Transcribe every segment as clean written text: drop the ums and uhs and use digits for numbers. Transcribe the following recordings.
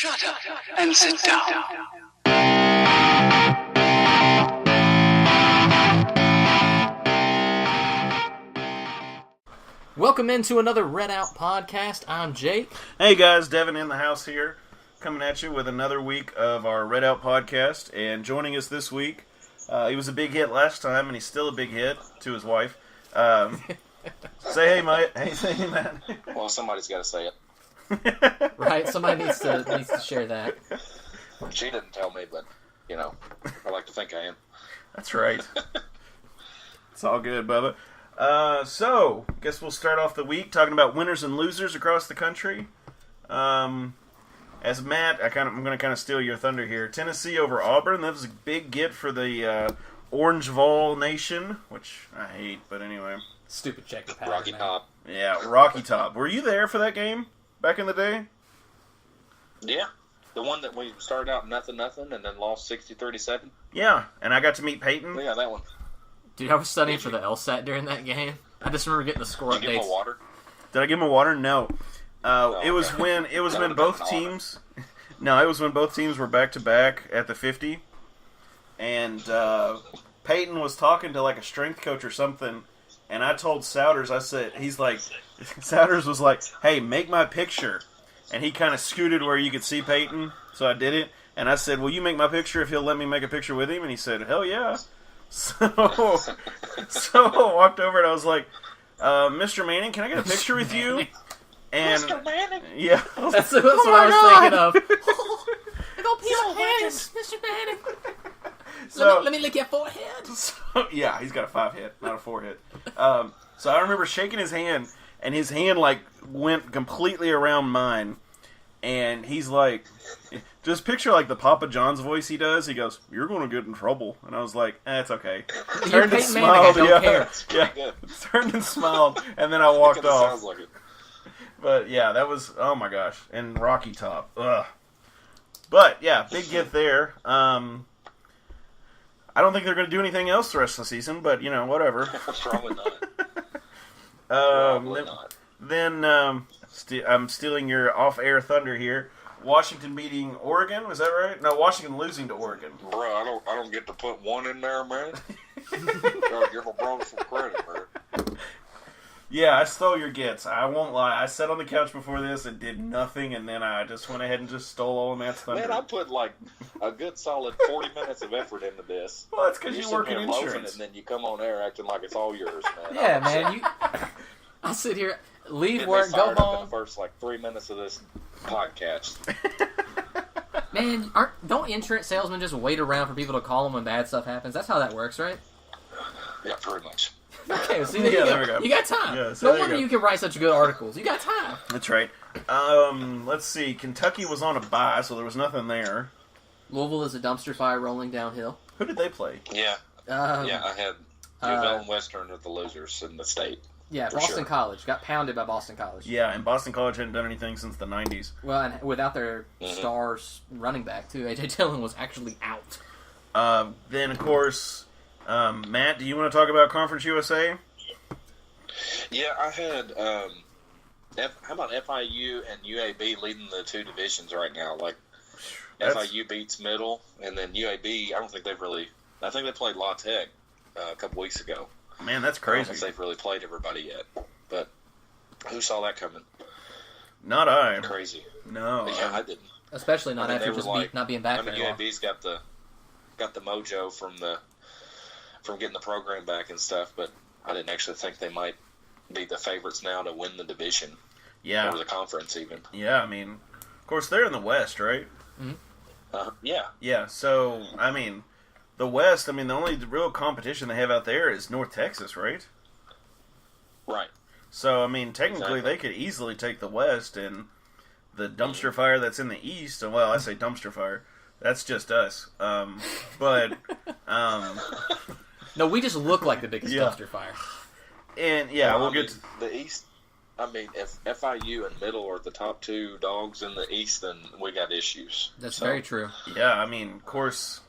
Shut up and sit down. Welcome into another Red Out podcast. I'm Jake. Hey guys, Devin in the house here, coming at you with another week of our Red Out podcast. And joining us this week, he was a big hit last time, and he's still a big hit to his wife. Say hey, mate. Hey, say hey, man. Well, somebody's got to say it. Right, somebody needs to share that. She didn't tell me, but, you know, I like to think I am. That's right. It's all good, Bubba. So, guess we'll start off the week talking about winners and losers across the country. As Matt, I'm going to kind of steal your thunder here. Tennessee over Auburn. That was a big get for the Orange Vol Nation, which I hate, but anyway. Stupid checker pattern. Rocky Top. Yeah, Rocky Top. Were you there for that game back in the day? Yeah. The one that we started out nothing, and then lost 60-37? Yeah, and I got to meet Peyton. Yeah, that one. Dude, I was studying for the LSAT during that game. I just remember getting the score Did you give him updates. a water? Did I give him a water? No. It was when both teams. No, it was when both teams were back to back at the 50, and Peyton was talking to like a strength coach or something, and I told Souders, Souders was like, "Hey, make my picture," and he kind of scooted where you could see Peyton, so I did it, and I said, "Will you make my picture if he'll let me make a picture with him?" And he said, "Hell yeah." So I walked over and I was like, "Mr. Manning, can I get a picture with you?" And Mr. Manning? Yeah. That's what I was thinking of. I go pee my hands, Mr. Manning. Let me lick your forehead. So, yeah, he's got a 5 hit, not a 4 hit. So I remember shaking his hand, and his hand like went completely around mine, and he's like, just picture like the Papa John's voice he does. He goes, "You're going to get in trouble," and I was like, "It's okay." Turned and smiled. I don't care. Yeah, turned and smiled, and then I walked off. Sounds like it. But yeah, that was, oh my gosh, and Rocky Top. Ugh. But yeah, big get there. I don't think they're going to do anything else the rest of the season, but you know, whatever. Probably not. Then I'm stealing your off-air thunder here. Washington beating Oregon, is that right? No, Washington losing to Oregon. Bro, I don't get to put one in there, man. Gotta give my brother some credit, man. Yeah, I stole your gets. I won't lie. I sat on the couch before this and did nothing, and then I just went ahead and just stole all of Matt's thunder. Man, I put like a good solid 40 minutes of effort into this. Well, that's because you work in insurance. And then you come on air acting like it's all yours, man. Yeah, man. I sit here, leave work, go home. In the first 3 minutes of this podcast. Man, don't insurance salesmen just wait around for people to call them when bad stuff happens? That's how that works, right? Yeah, pretty much. Okay, see, there we go. You got time. Yeah, no wonder you can write such good articles. You got time. That's right. Let's see. Kentucky was on a bye, so there was nothing there. Louisville is a dumpster fire rolling downhill. Who did they play? Yeah. I had UofL and Western are the losers in the state. Yeah, Boston College. Got pounded by Boston College. Yeah, and Boston College hadn't done anything since the 90s. Well, and without their stars running back, too. A.J. Dillon was actually out. Then, of course... Matt, do you want to talk about Conference USA? Yeah, I had, how about FIU and UAB leading the two divisions right now? FIU beats Middle, and then UAB, I think they played La Tech a couple weeks ago. Man, that's crazy. I don't think they've really played everybody yet, but who saw that coming? Not I. Crazy. No. Yeah, I didn't. Especially not after just not being back very long. UAB's got the mojo from getting the program back and stuff, but I didn't actually think they might be the favorites now to win the division. Yeah. Or the conference, even. Yeah, I mean, of course, they're in the West, right? Mm-hmm. Yeah. Yeah, so, I mean, the West, the only real competition they have out there is North Texas, right? Right. So, technically, they could easily take the West, and the dumpster fire that's in the East, well, I say dumpster fire, that's just us. No, we just look like the biggest dumpster fire. And, we'll get to... The East, if FIU and Middle are the top two dogs in the East, then we got issues. That's very true. Yeah, of course,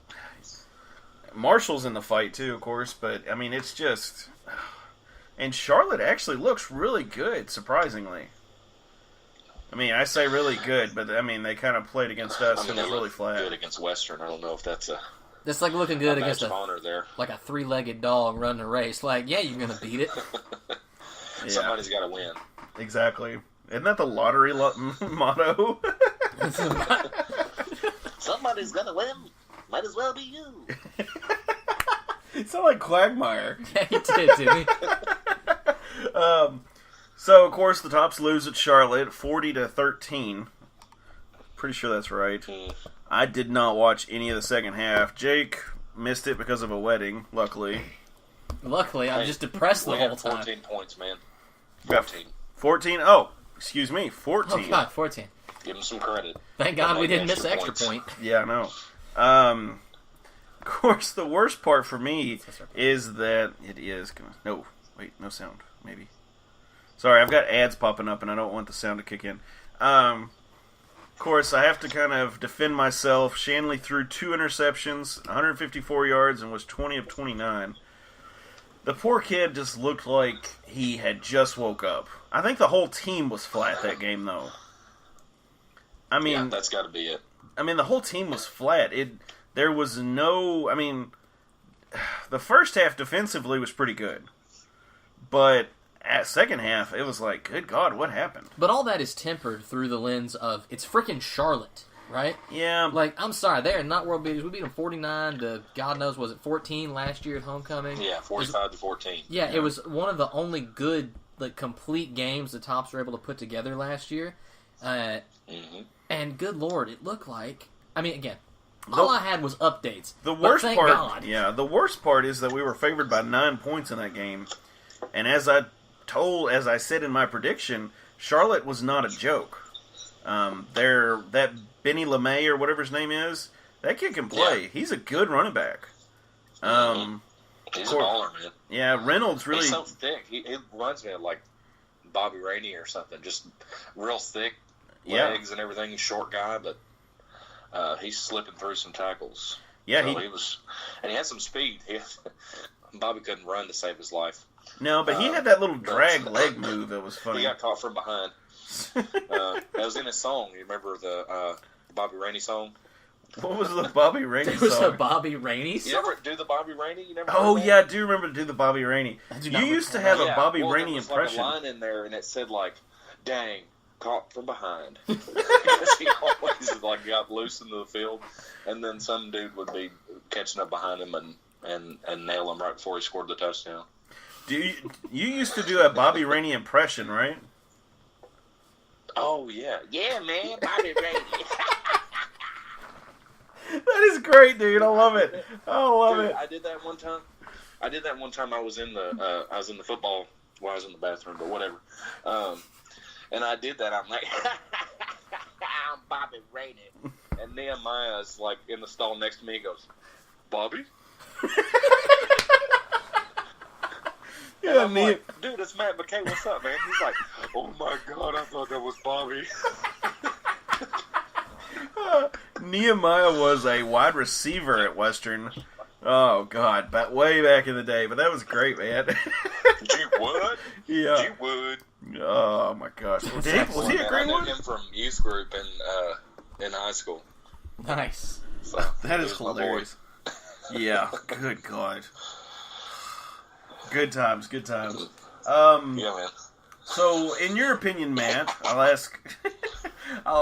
Marshall's in the fight, too, of course, but, it's just... And Charlotte actually looks really good, surprisingly. I mean, I say really good, but I mean they kind of played against us and it was really flat. Good against Western. I don't know if that's a. That's like looking good against of honor there. Like a 3-legged dog running a race. Like, yeah, you're gonna beat it. Yeah. Somebody's got to win. Exactly. Isn't that the lottery motto? Somebody's gonna win. Might as well be you. It sounded like Quagmire. Yeah, he did, didn't he? So, of course, the Tops lose at Charlotte, 40-13. Pretty sure that's right. I did not watch any of the second half. Jake missed it because of a wedding, luckily. Luckily, I'm just depressed the whole 14 time. points, man. 14. 14? Oh, excuse me, 14. Oh, God, 14. Give him some credit. Thank God we didn't miss an extra point. Yeah, I know. Of course, the worst part for me is that it is gonna... No, wait, no sound, maybe. Sorry, I've got ads popping up and I don't want the sound to kick in. Of course, I have to kind of defend myself. Shanley threw 2 interceptions, 154 yards, and was 20 of 29. The poor kid just looked like he had just woke up. I think the whole team was flat that game, though. I mean, yeah, that's got to be it. I mean, the whole team was flat. There was no... I mean, the first half defensively was pretty good. But at second half, it was like, good God, what happened? But all that is tempered through the lens of, it's freaking Charlotte, right? Yeah. Like, I'm sorry, they are not world beaters. We beat them 49 to, God knows, was it 14 last year at homecoming? Yeah, 45-14. Yeah, it was one of the only good, like, complete games the Tops were able to put together last year. And good Lord, it looked like... I mean, again, all I had was updates. The worst thank part, God. yeah, the worst part is that we were favored by 9 points in that game. And as I said in my prediction, Charlotte was not a joke. That Benny LeMay or whatever his name is, that kid can play. Yeah. He's a good running back. He's a baller, man. Yeah, Reynolds really... He's so thick. He reminds me of, like, Bobby Rainey or something. Just real thick legs and everything. He's a short guy, but he's slipping through some tackles. Yeah, so he had some speed. Bobby couldn't run to save his life. No, but he had that little drag leg move that was funny. He got caught from behind. That was in his song. You remember the Bobby Rainey song? What was the Bobby Rainey song? There was a Bobby Rainey song? You ever do the Bobby Rainey? You never yeah, I do remember to do the Bobby Rainey. You used to have a Bobby Rainey impression. There was like a line in there, and it said, like, dang, caught from behind. Because he always, like, got loose into the field, and then some dude would be catching up behind him and nail him right before he scored the touchdown. You used to do a Bobby Rainey impression, right? Oh, yeah. Yeah, man, Bobby Rainey. That is great, dude. I love it. I love it. I did that one time. I was in the football. Well, I was in the bathroom, but whatever. And I did that. I'm like, I'm Bobby Rainey. And Nehemiah's like in the stall next to me. He goes, Bobby? Yeah, I'm like, dude, it's Matt McCay. What's up, man? He's like, oh my God, I thought that was Bobby. Nehemiah was a wide receiver at Western. Oh, God, but way back in the day. But that was great, man. Gee, what? Yeah. Gee, would. Oh, my gosh. Was he at Greenwood? I knew him from youth group in high school. Nice. So, that is hilarious. Yeah, good God. Good times. Yeah, man. So, in your opinion, Matt, I'll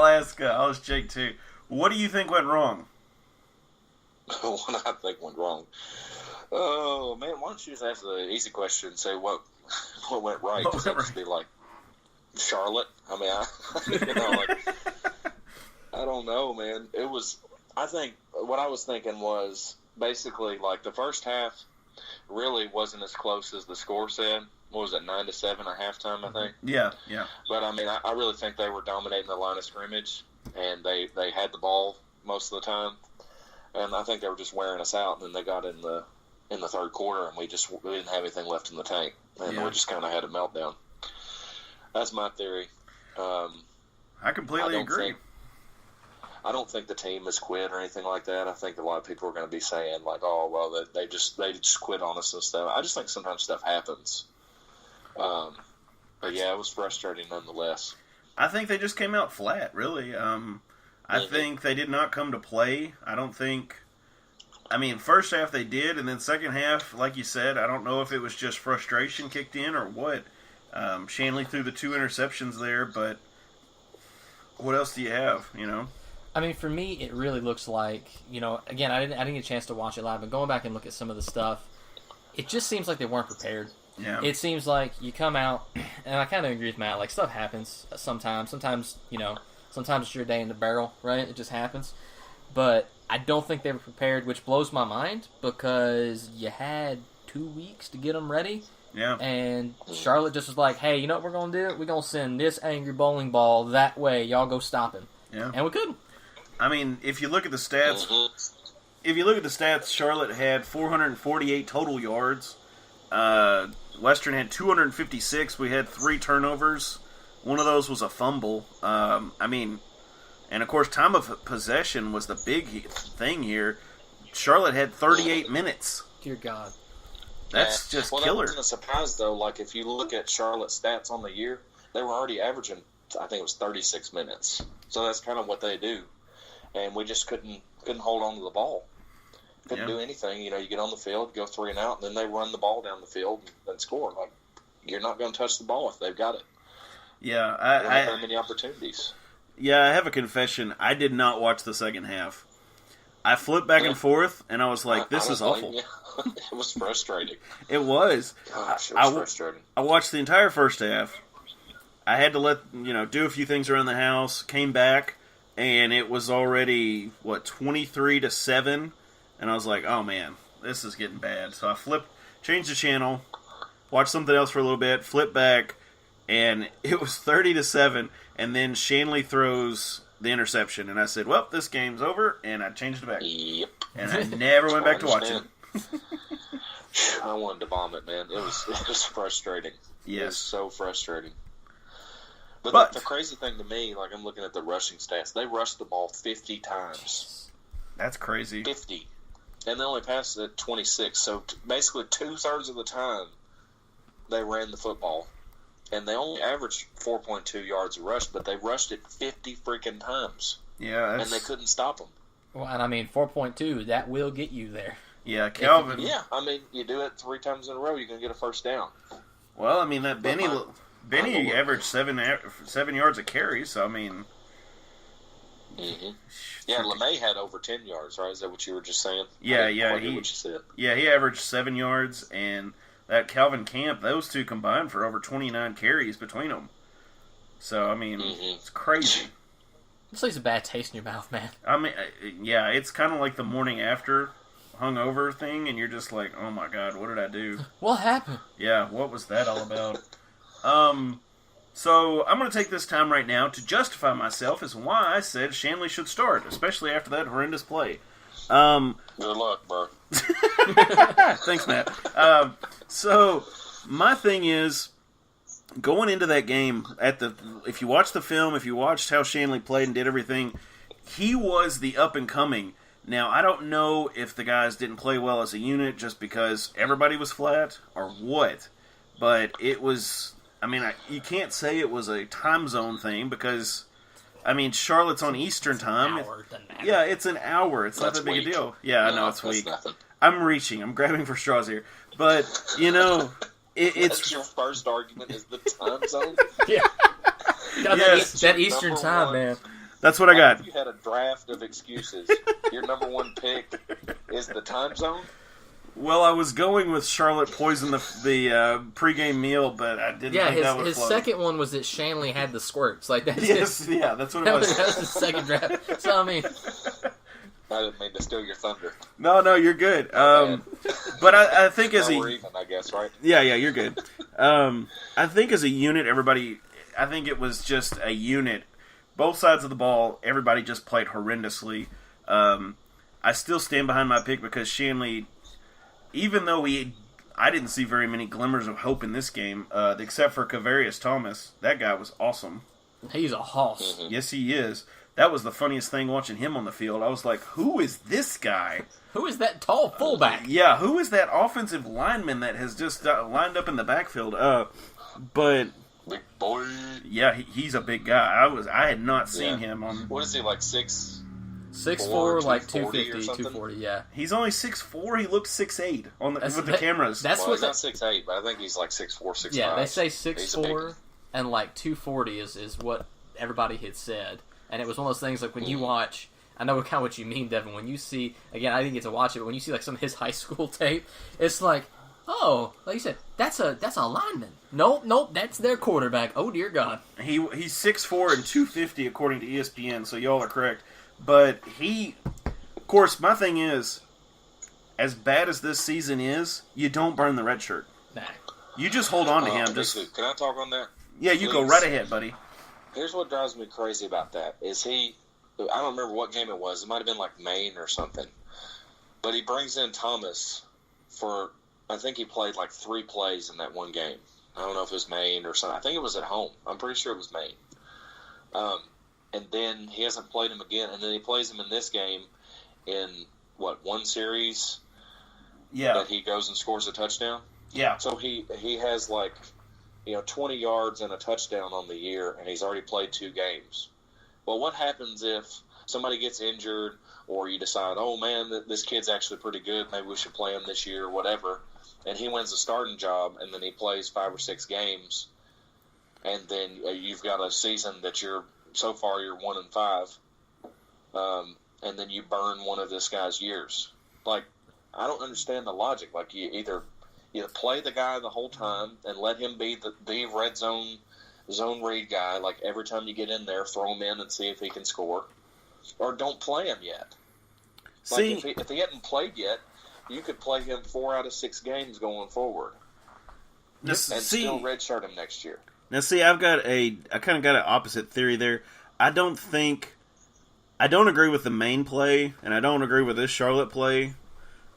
ask Jake too. What do you think went wrong? What I think went wrong? Oh man, why don't you just ask the easy question and say what went right? Because that would be like Charlotte. I mean, I don't know, man. It was. I think what I was thinking was basically like the first half really wasn't as close as the score said. What was it, 9-7 at halftime, I think? Yeah. But, I mean, I really think they were dominating the line of scrimmage, and they had the ball most of the time. And I think they were just wearing us out, and then they got in the third quarter, and we didn't have anything left in the tank. And we just kind of had a meltdown. That's my theory. I completely agree. I don't think the team has quit or anything like that. I think a lot of people are going to be saying, like, oh, well, they just quit on us and stuff. I just think sometimes stuff happens. But yeah, it was frustrating nonetheless. I think they just came out flat, really. I think they did not come to play. I don't think... I mean, first half they did, and then second half, like you said, I don't know if it was just frustration kicked in or what. Shanley threw the 2 interceptions there, but what else do you have, you know? I mean, for me, it really looks like, you know, again, I didn't get a chance to watch it live, but going back and look at some of the stuff, it just seems like they weren't prepared. Yeah. It seems like you come out, and I kind of agree with Matt, like, stuff happens sometimes. Sometimes, you know, sometimes it's your day in the barrel, right? It just happens. But I don't think they were prepared, which blows my mind, because you had 2 weeks to get them ready. Yeah. And Charlotte just was like, hey, you know what we're going to do? We're going to send this angry bowling ball that way. Y'all go stop him. Yeah. And we couldn't. I mean, if you look at the stats, Charlotte had 448 total yards. Western had 256. We had 3 turnovers. One of those was a fumble. I mean, and of course, time of possession was the big thing here. Charlotte had 38 minutes. Dear God. That's just killer. That wasn't a surprise, though. Like, if you look at Charlotte's stats on the year, they were already averaging, I think it was 36 minutes. So that's kind of what they do. And we just couldn't hold on to the ball. Couldn't do anything. You know, you get on the field, go 3 and out, and then they run the ball down the field and score. Like, you're not going to touch the ball if they've got it. Yeah, I don't have very many opportunities. Yeah, I have a confession. I did not watch the second half. I flipped back and forth, and I was like, this is awful. It was frustrating. It was. Gosh, it was frustrating. I watched the entire first half. I had to do a few things around the house, came back, and it was already, 23-7, and I was like, oh man, this is getting bad. So I changed the channel, watched something else for a little bit, flipped back, and it was 30-7, and then Shanley throws the interception, and I said, well, this game's over, and I changed it back. Yep. And I never went back to watching. I wanted to vomit, man. It was frustrating. Yes. It was so frustrating. But the crazy thing to me, like, I'm looking at the rushing stats, they rushed the ball 50 times. That's crazy. 50. And they only passed it 26. So basically 2/3 of the time they ran the football. And they only averaged 4.2 yards a rush, but they rushed it 50 freaking times. Yeah. And they couldn't stop them. Well, and I mean, 4.2, that will get you there. Yeah, Calvin. Yeah, I mean, you do it 3 times in a row, you're going to get a first down. Well, I mean, that Benny averaged 7 yards a carry, so I mean... Mm-hmm. Yeah, LeMay had over 10 yards, right? Is that what you were just saying? Yeah. What you said. Yeah, he averaged 7 yards, and that Calvin Camp, those two combined for over 29 carries between them. So, I mean, It's crazy. This leaves a bad taste in your mouth, man. I mean, yeah, it's kind of like the morning after hungover thing, and you're just like, oh my God, what did I do? What happened? Yeah, what was that all about? So I'm going to take this time right now to justify myself as why I said Shanley should start, especially after that horrendous play. Good luck, bro. Thanks, Matt. So my thing is, going into that game, if you watch the film, if you watched how Shanley played and did everything, he was the up-and-coming. Now, I don't know if the guys didn't play well as a unit just because everybody was flat or what, but it was... I mean, you can't say it was a time zone thing because, I mean, Charlotte's on Eastern time. Yeah, it's an hour. It's not that big a deal. Yeah, I know it's weak. Nothing. I'm reaching. I'm grabbing for straws here. But, you know, it's... That's your first argument is the time zone? Yeah. Yes. That Eastern time, man. That's what I got. If you had a draft of excuses, your number one pick is the time zone? Well, I was going with Charlotte poisoned the pregame meal, but I didn't think that would his flow. Second one was that Shanley had the squirts. Like that's yeah, that's what it was. That was his second draft. So, I mean... I didn't mean to steal your thunder. No, you're good. But I think as we're even, I guess, right? Yeah, you're good. I think as a unit, I think it was just a unit. Both sides of the ball, everybody just played horrendously. I still stand behind my pick because Shanley... Even though I didn't see very many glimmers of hope in this game, except for Kevaris Thomas. That guy was awesome. He's a hoss. Mm-hmm. Yes, he is. That was the funniest thing watching him on the field. I was like, who is this guy? Who is that tall fullback? Yeah, who is that offensive lineman that has just lined up in the backfield? But Big boy. Yeah, he's a big guy. I had not seen him on. What is he, like 6'4", like 250, 240, yeah. He's only 6'4". He looks 6'8" with the cameras. That's he's not 6'8", but I think he's like 6'4", 6'5". Yeah, they say 6'4", and like 240 is what everybody had said. And it was one of those things like when you watch, I know kind of what you mean, Devin, when you see, again, I didn't get to watch it, but when you see like some of his high school tape, it's like, oh, like you said, that's a lineman. Nope, that's their quarterback. Oh, dear God. He's 6'4" and 250 according to ESPN, so y'all are correct. But of course, my thing is, as bad as this season is, you don't burn the red shirt. Nah. You just hold on to him. Can I talk on that? Yeah, you go right ahead, buddy. Here's what drives me crazy about that. I don't remember what game it was. It might have been like Maine or something. But he brings in Thomas for, I think he played like 3 plays in that one game. I don't know if it was Maine or something. I think it was at home. I'm pretty sure it was Maine. And then he hasn't played him again. And then he plays him in this game in, one series? Yeah. That he goes and scores a touchdown? Yeah. So he has 20 yards and a touchdown on the year, and he's already played 2 games. Well, what happens if somebody gets injured or you decide, oh, man, this kid's actually pretty good, maybe we should play him this year or whatever, and he wins a starting job, and then he plays 5 or 6 games, and then you've got a season that so far you're 1-5, and then you burn one of this guy's years. Like, I don't understand the logic. Like, you either play the guy the whole time and let him be the red zone read guy. Like, every time you get in there, throw him in and see if he can score, or don't play him yet. Like, if he hadn't played yet, you could play him 4 out of 6 games going forward, and still redshirt him next year. Now, see, I kind of got an opposite theory there. I don't agree with the main play, and I don't agree with this Charlotte play.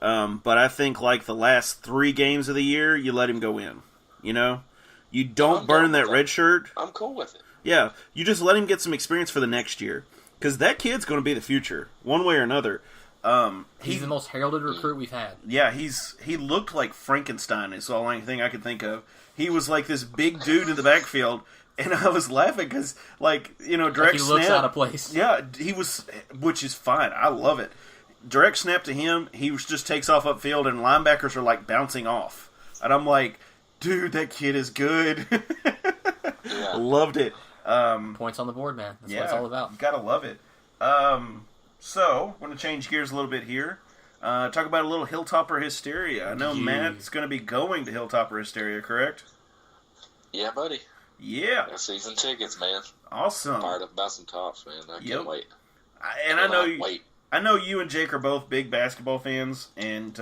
But I think like the last 3 games of the year, you let him go in. You don't burn that red shirt. I'm cool with it. Yeah, you just let him get some experience for the next year, because that kid's going to be the future, one way or another. He's the most heralded recruit we've had. Yeah, he looked like Frankenstein. Is the only thing I could think of. He was like this big dude in the backfield, and I was laughing because, direct snap. He looks out of place. Yeah, he was, which is fine. I love it. Direct snap to him, he just takes off upfield, and linebackers are like bouncing off, and I'm like, dude, that kid is good. Yeah. Loved it. Points on the board, man. That's what it's all about. Gotta love it. So, I'm going to change gears a little bit here. Talk about a little Hilltopper hysteria. I know Matt's going to be going to Hilltopper hysteria, correct? Yeah, buddy. Yeah. Got season tickets, man. Awesome. Fired up about some tops, man. I can't wait. I know you and Jake are both big basketball fans, and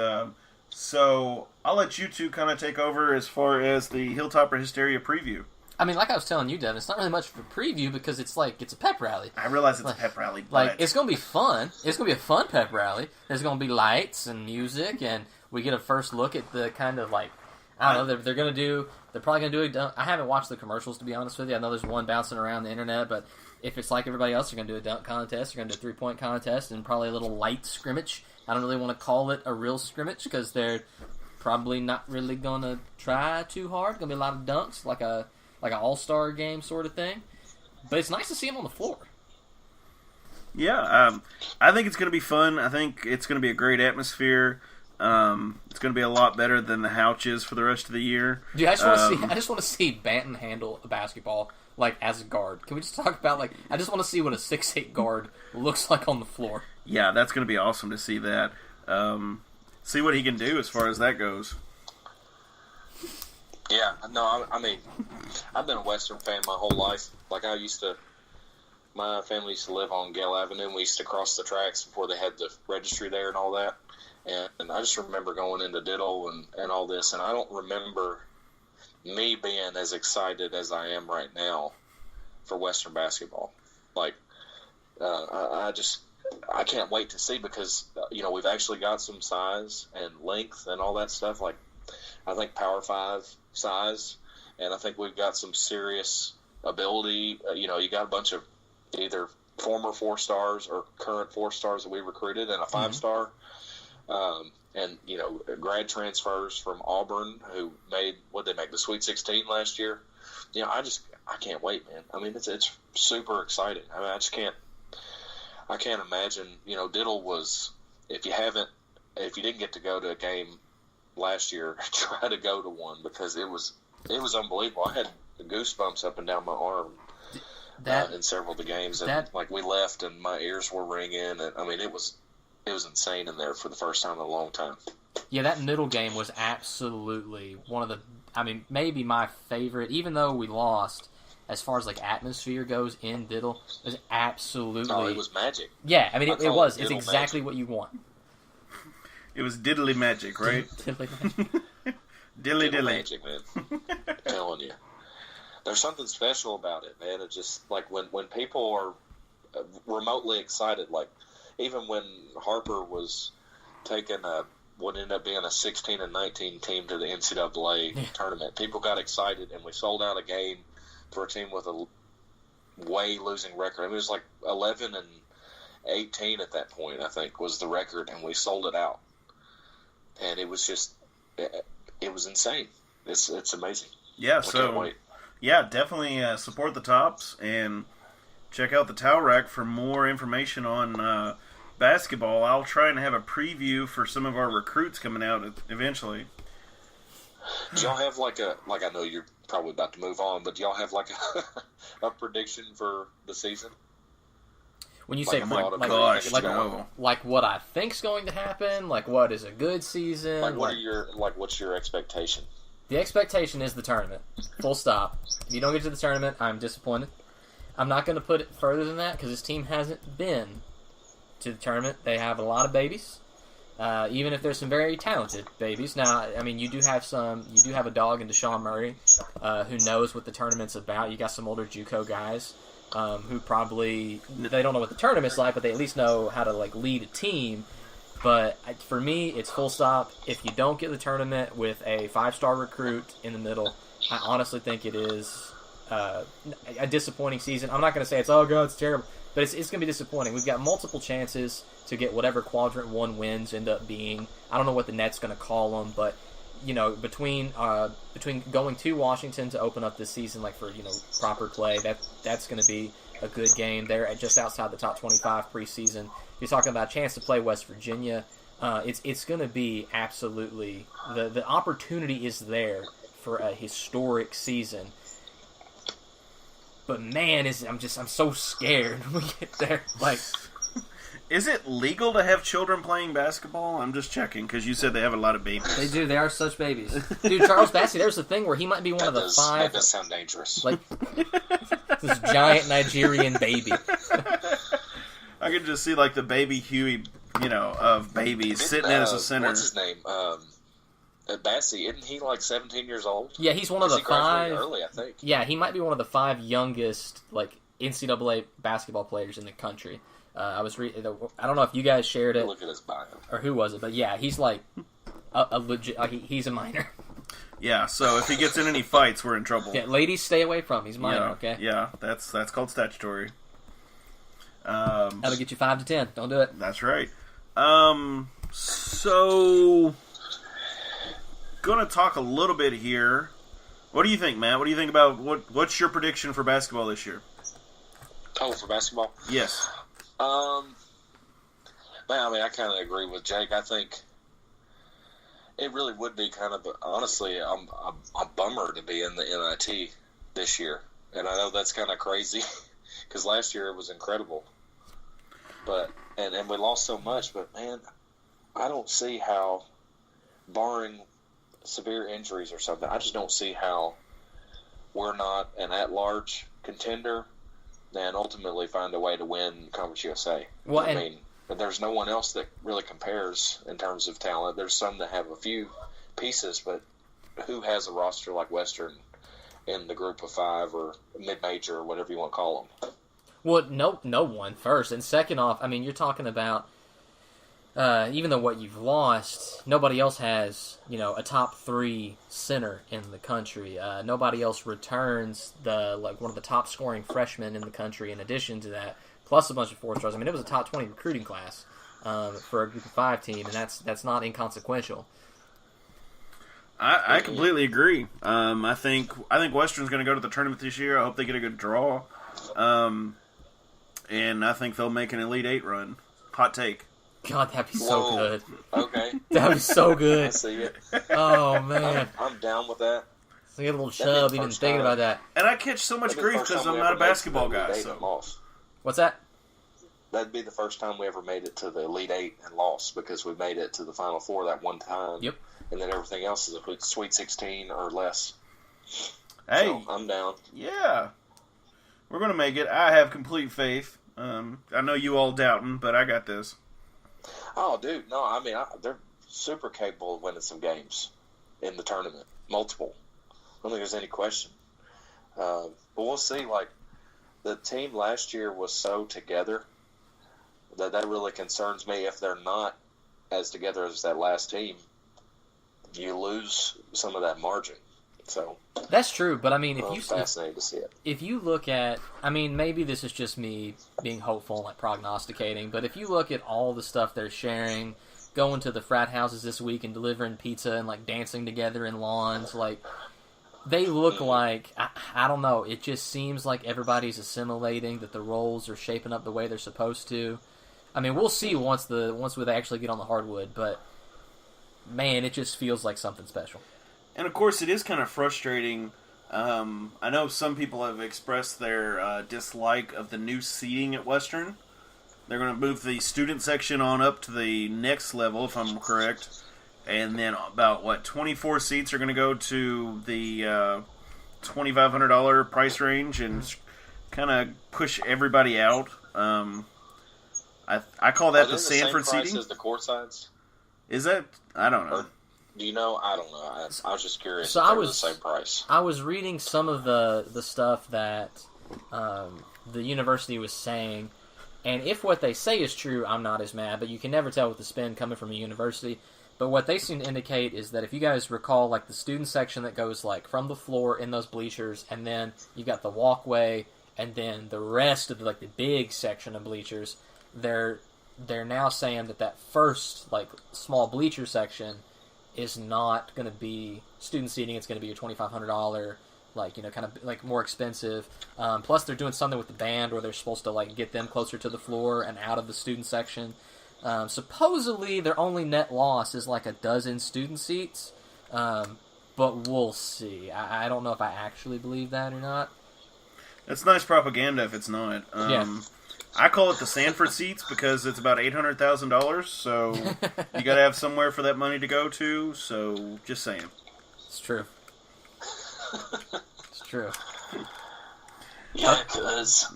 so I'll let you two kind of take over as far as the Hilltopper hysteria preview. I mean, like I was telling you, Devin, it's not really much of a preview because it's a pep rally. I realize it's a pep rally, but it's going to be fun. It's going to be a fun pep rally. There's going to be lights and music, and we get a first look at the kind of I don't know. They're probably going to do a dunk. I haven't watched the commercials, to be honest with you. I know there's one bouncing around the internet, but if it's like everybody else, they're going to do a dunk contest. They're going to do a 3-point contest, and probably a little light scrimmage. I don't really want to call it a real scrimmage because they're probably not really going to try too hard. Going to be a lot of dunks, like an all-star game sort of thing. But it's nice to see him on the floor. Yeah, I think it's going to be fun. I think it's going to be a great atmosphere. It's going to be a lot better than the Houches for the rest of the year. Dude, I just want to see Banton handle a basketball as a guard. Can we just talk about I just want to see what a 6'8" guard looks like on the floor. Yeah, that's going to be awesome to see that. See what he can do as far as that goes. Yeah, no, I mean, I've been a Western fan my whole life. My family used to live on Gale Avenue, and we used to cross the tracks before they had the registry there and all that. And I just remember going into Diddle and all this, and I don't remember me being as excited as I am right now for Western basketball. I can't wait to see because, we've actually got some size and length and all that stuff. I think Power 5 size, and I think we've got some serious ability. You got a bunch of either former 4-stars or current 4-stars that we recruited and a 5-star. And grad transfers from Auburn who made the Sweet 16 last year. I can't wait, man. I mean, it's super exciting. I mean, I can't imagine. Diddle was, if you didn't get to go to a game last year, try to go to one, because it was unbelievable. I had the goosebumps up and down my arm in several of the games, and we left and my ears were ringing, and I mean it was insane in there for the first time in a long time. Yeah, that middle game was absolutely one of the, maybe my favorite, even though we lost. As far as atmosphere goes in Diddle, it was absolutely. Oh, it was magic. Yeah, I mean it was. It's exactly magic. What you want. It was diddly magic, right? Diddly magic. Diddly magic, man. I'm telling you, there's something special about it, man. It's just when people are remotely excited, even when Harper was taking what ended up being a 16-19 team to the NCAA tournament, people got excited, and we sold out a game for a team with a way losing record. I mean, it was 11-18 at that point, I think, was the record, and we sold it out. And it was just, it was insane. It's amazing. Yeah, I can't wait. Yeah, definitely support the Tops and check out the Towel Rack for more information on basketball. I'll try and have a preview for some of our recruits coming out eventually. Do y'all have I know you're probably about to move on, but do y'all have a prediction for the season? When you say what I think's going to happen, what is a good season? What's your expectation? The expectation is the tournament. Full stop. If you don't get to the tournament, I'm disappointed. I'm not going to put it further than that because this team hasn't been to the tournament. They have a lot of babies. Even if there's some very talented babies. Now, I mean, you do have a dog in Deshaun Murray, who knows what the tournament's about. You got some older JUCO guys, who probably, they don't know what the tournament's like, but they at least know how to, lead a team. But for me, it's full stop. If you don't get the tournament with a 5-star recruit in the middle, I honestly think it is a disappointing season. I'm not going to say it's terrible, but it's going to be disappointing. We've got multiple chances to get whatever quadrant 1 wins end up being. I don't know what the net's going to call them, but between going to Washington to open up this season, for proper play, that's going to be a good game. They're just outside the top 25 preseason. You're talking about a chance to play West Virginia. It's going to be absolutely the opportunity is there for a historic season. But man, I'm so scared when we get there. Is it legal to have children playing basketball? I'm just checking because you said they have a lot of babies. They do. They are such babies. Dude, Charles Bassey, there's a thing where he might be one of the 5. That does sound dangerous. This giant Nigerian baby. I could just see the baby Huey, of babies sitting in as a center. What's his name? Bassey, isn't he 17 years old? Yeah, he's one of the 5. Early, I think. Yeah, he might be one of the 5 youngest NCAA basketball players in the country. I don't know if you guys shared it. Look at his bio. Or who was it? But yeah, he's a legit. He's a minor. Yeah, so if he gets in any fights, we're in trouble. Yeah, ladies, stay away from him. He's minor. Okay. Yeah, that's called statutory. That'll get you 5 to 10. Don't do it. That's right. So gonna talk a little bit here. What do you think, Matt? What do you think about what's your prediction for basketball this year? Oh, for basketball? Yes. I kind of agree with Jake. I think it really would be kind of, honestly, I'm a bummer to be in the NIT this year. And I know that's kind of crazy because last year it was incredible. But, and we lost so much, but man, I don't see how, barring severe injuries or something, I just don't see how we're not an at-large contender and ultimately find a way to win Conference USA. Well, I mean, there's no one else that really compares in terms of talent. There's some that have a few pieces, but who has a roster like Western in the group of 5 or mid-major or whatever you want to call them? Well, no one, first. And second off, I mean, you're talking about, even though what you've lost, nobody else has, a top 3 center in the country. Nobody else returns one of the top scoring freshmen in the country in addition to that, plus a bunch of 4-stars. I mean, it was a top 20 recruiting class for a group of 5 team, and that's not inconsequential. I completely agree. I think Western's going to go to the tournament this year. I hope they get a good draw. And I think they'll make an Elite Eight run. Hot take. God, that'd be so good. Okay. That'd be so good. I see it. Oh, man. I'm down with that. So get a little chub even thinking about that. And I catch so much grief because I'm not a basketball guy. So. What's that? That'd be the first time we ever made it to the Elite Eight and lost, because we made it to the Final Four that one time. Yep. And then everything else is a Sweet 16 or less. Hey. So I'm down. Yeah. We're going to make it. I have complete faith. I know you all doubting, but I got this. Oh, dude. No, I mean, they're super capable of winning some games in the tournament. Multiple. I don't think there's any question. But we'll see. Like, the team last year was so together that really concerns me. If they're not as together as that last team, you lose some of that margin. So that's true, but I mean, fascinating to see it. If you look at, I mean, maybe this is just me being hopeful and like prognosticating, but if you look at all the stuff they're sharing, going to the frat houses this week and delivering pizza and like dancing together in lawns, like they look like I don't know. It just seems like everybody's assimilating, that the roles are shaping up the way they're supposed to. I mean, we'll see once they actually get on the hardwood, but man, it just feels like something special. And of course, it is kind of frustrating. I know some people have expressed their dislike of the new seating at Western. They're going to move the student section on up to the next level, if I'm correct. And then about, 24 seats are going to go to the $2,500 price range and kind of push everybody out. I call that the Sanford same price seating. as the court sides? Is that? I don't know. Do you know? I don't know. I was just curious. So if they were the same price. I was reading some of the stuff that the university was saying, and if what they say is true, I'm not as mad. But you can never tell with the spin coming from a university. But what they seem to indicate is that if you guys recall, like the student section that goes like from the floor in those bleachers, and then you got the walkway, and then the rest of the big section of bleachers, they're now saying that first like small bleacher section is not going to be student seating. It's going to be your $2,500, kind of like more expensive. Plus, they're doing something with the band where they're supposed to get them closer to the floor and out of the student section. Supposedly, their only net loss is like a dozen student seats, but we'll see. I don't know if I actually believe that or not. It's nice propaganda if it's not. Yeah. I call it the Sanford seats because it's about $800,000, so you got to have somewhere for that money to go to. So, just saying. It's true. It's true. Yeah, cuz.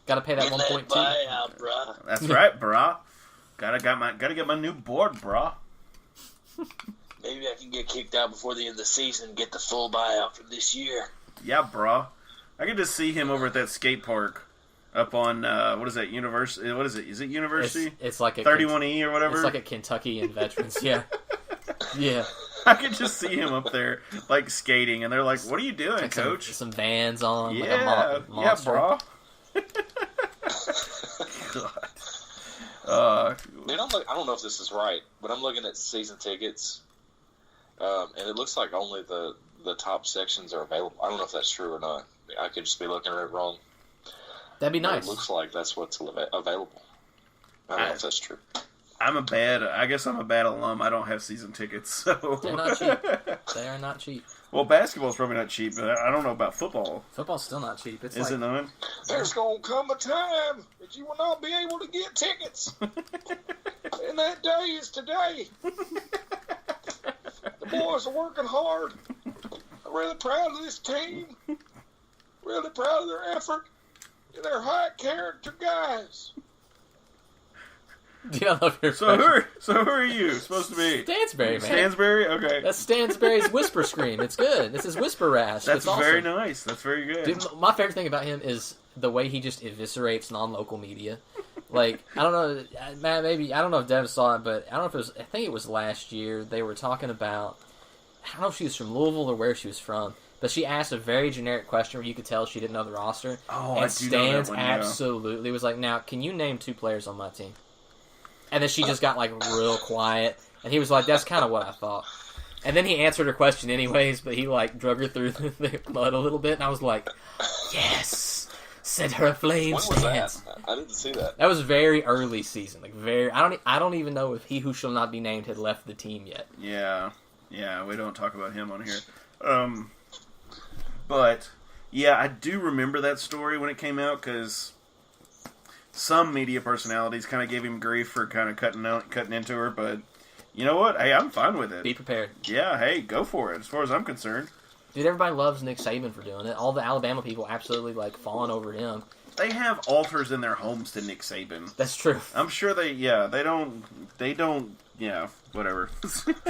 Got to pay that 1.2. Buyout, bruh. That's right, brah. Gotta get my new board, brah. Maybe I can get kicked out before the end of the season and get the full buyout for this year. Yeah, brah. I can just see him over at that skate park. Up on, what is that, University? What is it? Is it University? It's like a 31E or whatever? It's like a Kentucky and Veterans, yeah. Yeah. I could just see him up there, skating, and they're like, what are you doing, Coach? Some Vans on, yeah, like a monster. Yeah, bro. Dude, I don't know if this is right, but I'm looking at season tickets, and it looks like only the top sections are available. I don't know if that's true or not. I could just be looking at it wrong. That'd be nice. It looks like that's what's available. I don't know if that's true. I guess I'm a bad alum. I don't have season tickets, so. They're not cheap. They are not cheap. Well, basketball's probably not cheap, but I don't know about football. Football's still not cheap. Is it not? There's going to come a time that you will not be able to get tickets. And that day is today. The boys are working hard. I'm really proud of this team. Really proud of their effort. They're high character guys. Yeah, I love your so who are you supposed to be? Stansberry, man. Stansberry? Okay. That's Stansberry's whisper scream. It's good. This is whisper rash. That's awesome. very nice. That's very good. Dude, my favorite thing about him is the way he just eviscerates non-local media. I don't know, Matt, maybe, I don't know if Dev saw it, but I think it was last year, they were talking about, I don't know if she was from Louisville or where she was from, but she asked a very generic question where you could tell she didn't know the roster. Oh, and I do know that one, absolutely was like, now, can you name 2 players on my team? And then she just got, real quiet. And he was like, that's kind of what I thought. And then he answered her question anyways, but he like drug her through the mud a little bit, and I was like, yes, set her aflame. When was that? I didn't see that. That was very early season, like I don't even know if he who shall not be named had left the team yet. Yeah, we don't talk about him on here. But yeah, I do remember that story when it came out because some media personalities kind of gave him grief for kind of cutting into her, but. You know what? Hey, I'm fine with it. Be prepared. Yeah, hey, go for it, as far as I'm concerned. Dude, everybody loves Nick Saban for doing it. All the Alabama people absolutely, like, falling over him. They have altars in their homes to Nick Saban. That's true. I'm sure they don't, whatever.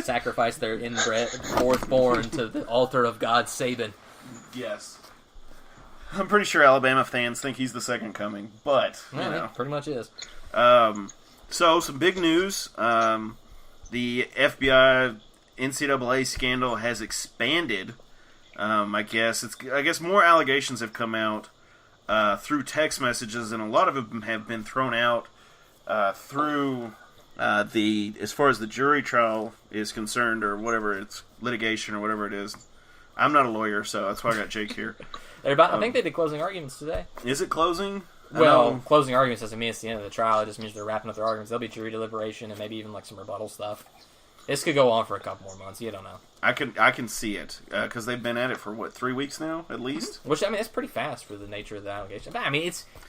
Sacrifice their inbred fourthborn to the altar of God Saban. Yes. I'm pretty sure Alabama fans think he's the second coming, but, Yeah, he pretty much is. So, some big news. The FBI NCAA scandal has expanded. I guess more allegations have come out through text messages, and a lot of them have been thrown out through as far as the jury trial is concerned, or whatever, it's litigation or whatever it is. I'm not a lawyer, so that's why I got Jake here. I think they did closing arguments today. Is it closing? Well, closing arguments doesn't mean it's the end of the trial. It just means they're wrapping up their arguments. There'll be jury deliberation and maybe even like some rebuttal stuff. This could go on for a couple more months. You don't know. I can see it because they've been at it for 3 weeks now at least. Mm-hmm. Which it's pretty fast for the nature of the allegation. But,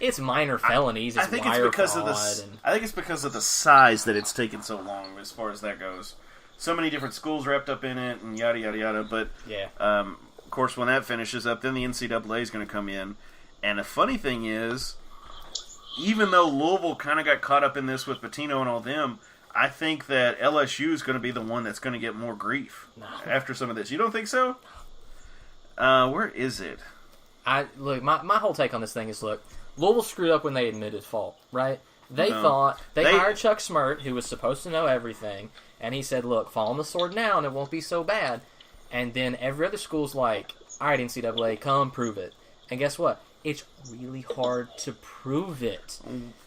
it's minor felonies. I think it's because of I think it's because of the size that it's taken so long as far as that goes. So many different schools wrapped up in it and yada yada yada. But yeah, of course, when that finishes up, then the NCAA is going to come in. And the funny thing is, even though Louisville kind of got caught up in this with Pitino and all them, I think that LSU is going to be the one that's going to get more grief after some of this. You don't think so? Where is it? My whole take on this thing is, Louisville screwed up when they admitted fault, right? They thought they hired Chuck Smirt, who was supposed to know everything, and he said, look, fall on the sword now and it won't be so bad. And then every other school's like, all right, NCAA, come prove it. And guess what? It's really hard to prove it.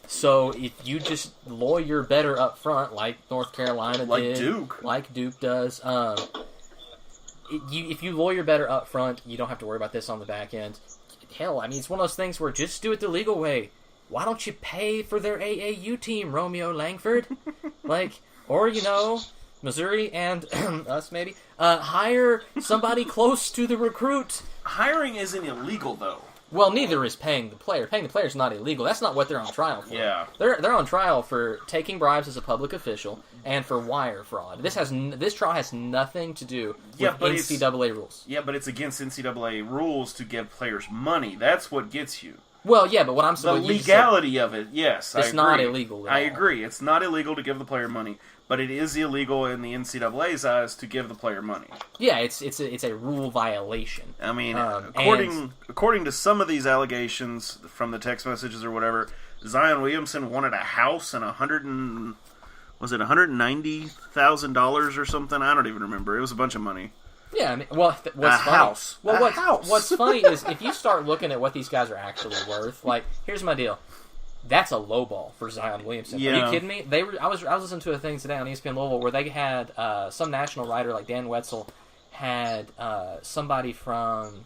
So if you just lawyer better up front, like North Carolina did, like Duke does, if you lawyer better up front, you don't have to worry about this on the back end. Hell, it's one of those things where just do it the legal way. Why don't you pay for their AAU team, Romeo Langford? Or Missouri and us maybe hire somebody close to the recruit. Hiring isn't illegal though. Well, neither is paying the player. Paying the player is not illegal. That's not what they're on trial for. Yeah. They're on trial for taking bribes as a public official and for wire fraud. This trial has nothing to do with NCAA rules. Yeah, but it's against NCAA rules to give players money. That's what gets you. Well, yeah, but what I'm saying... The legality of it, yes, it's not illegal at all. I agree. It's not illegal to give the player money, but it is illegal in the NCAA's eyes to give the player money. Yeah, it's a rule violation. According to some of these allegations from the text messages or whatever, Zion Williamson wanted a house and $190,000 or something? I don't even remember. It was a bunch of money. Yeah, what's funny? House. Well, house. What's funny is if you start looking at what these guys are actually worth. Here's my deal. That's a low ball for Zion Williamson. Yeah. Are you kidding me? I was listening to a thing today on ESPN Louisville where they had some national writer like Dan Wetzel had somebody from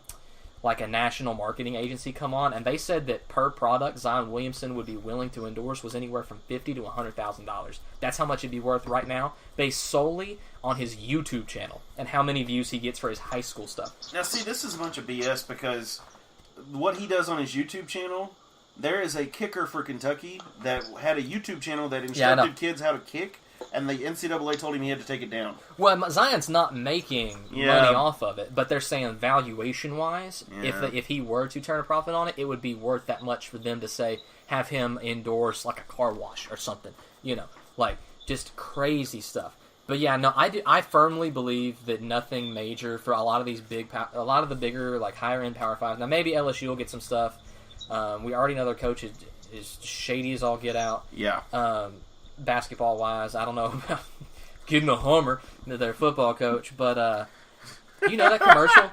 a national marketing agency come on, and they said that per product Zion Williamson would be willing to endorse was anywhere from $50,000 to $100,000. That's how much it'd be worth right now, based solely on his YouTube channel and how many views he gets for his high school stuff. Now, see, this is a bunch of BS because what he does on his YouTube channel, there is a kicker for Kentucky that had a YouTube channel that instructed kids how to kick, and the NCAA told him he had to take it down. Well, Zion's not making money off of it, but they're saying valuation-wise, if he were to turn a profit on it, it would be worth that much for them to say, have him endorse a car wash or something. Just crazy stuff. But yeah, no, I firmly believe that nothing major for a lot of these a lot of the bigger, higher end Power 5s. Now maybe LSU will get some stuff. We already know their coach is shady as all get out. Yeah. Basketball wise, I don't know about getting a Hummer to their football coach, but do you know that commercial?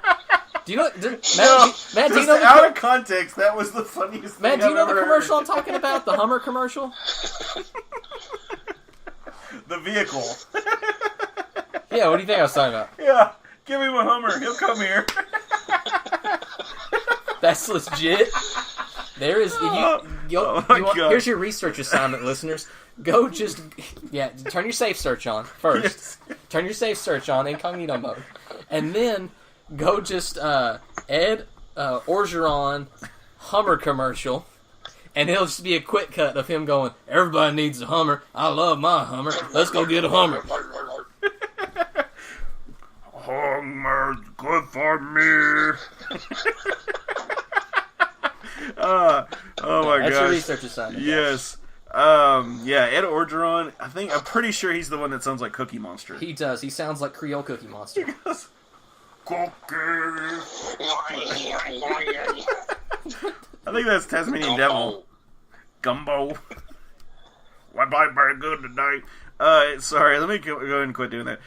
Do you know? Matt, do you know out of context, that was the funniest thing. Matt, do you know the commercial I'm talking about? The Hummer commercial. The vehicle. Yeah, what do you think I was talking about? Yeah, give him a Hummer. He'll come here. That's legit. There is. Here's your research assignment, listeners. Go turn your safe search on first. Yes. Turn your safe search on incognito mode, and then go Ed Orgeron Hummer commercial, and it'll just be a quick cut of him going, "Everybody needs a Hummer. I love my Hummer. Let's go get a Hummer." Hummer's good for me. Oh my god! That's your research assignment. Yes. Ed Orgeron. I'm pretty sure he's the one that sounds like Cookie Monster. He does. He sounds like Creole Cookie Monster. He goes, Cookie. I think that's Tasmanian Devil. Gumbo. What bite very good today? Sorry, let me go ahead and quit doing that.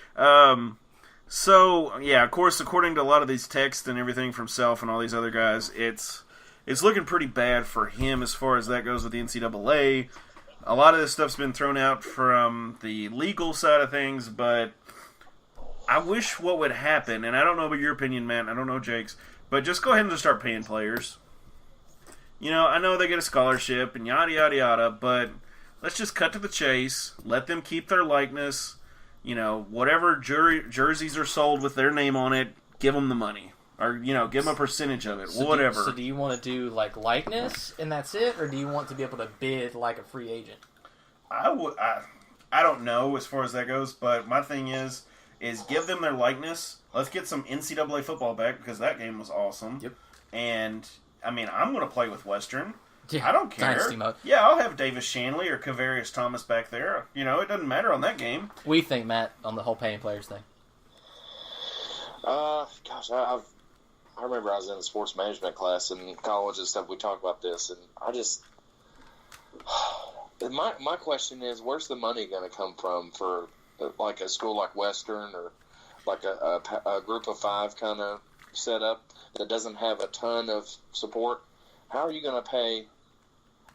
So yeah, of course, according to a lot of these texts and everything from Self and all these other guys, it's looking pretty bad for him as far as that goes with the NCAA. A lot of this stuff's been thrown out from the legal side of things, but I wish what would happen, and I don't know about your opinion, Matt, I don't know Jake's, but just go ahead and just start paying players. I know they get a scholarship and yada, yada, yada, but let's just cut to the chase, let them keep their likeness, whatever jerseys are sold with their name on it, give them the money. Or, give them a percentage of it, whatever. So do you want to do, likeness, and that's it? Or do you want to be able to bid like a free agent? I don't know as far as that goes, but my thing is give them their likeness. Let's get some NCAA football back, because that game was awesome. Yep. And, I'm going to play with Western. Yeah, I don't care. Dynasty mode. Yeah, I'll have Davis Shanley or Kevaris Thomas back there. It doesn't matter on that game. What do you think, Matt, on the whole paying players thing? I remember I was in a sports management class in college and stuff. We talked about this, and I just my question is, where's the money going to come from for like a school like Western or like a group of five kind of setup that doesn't have a ton of support? How are you going to pay?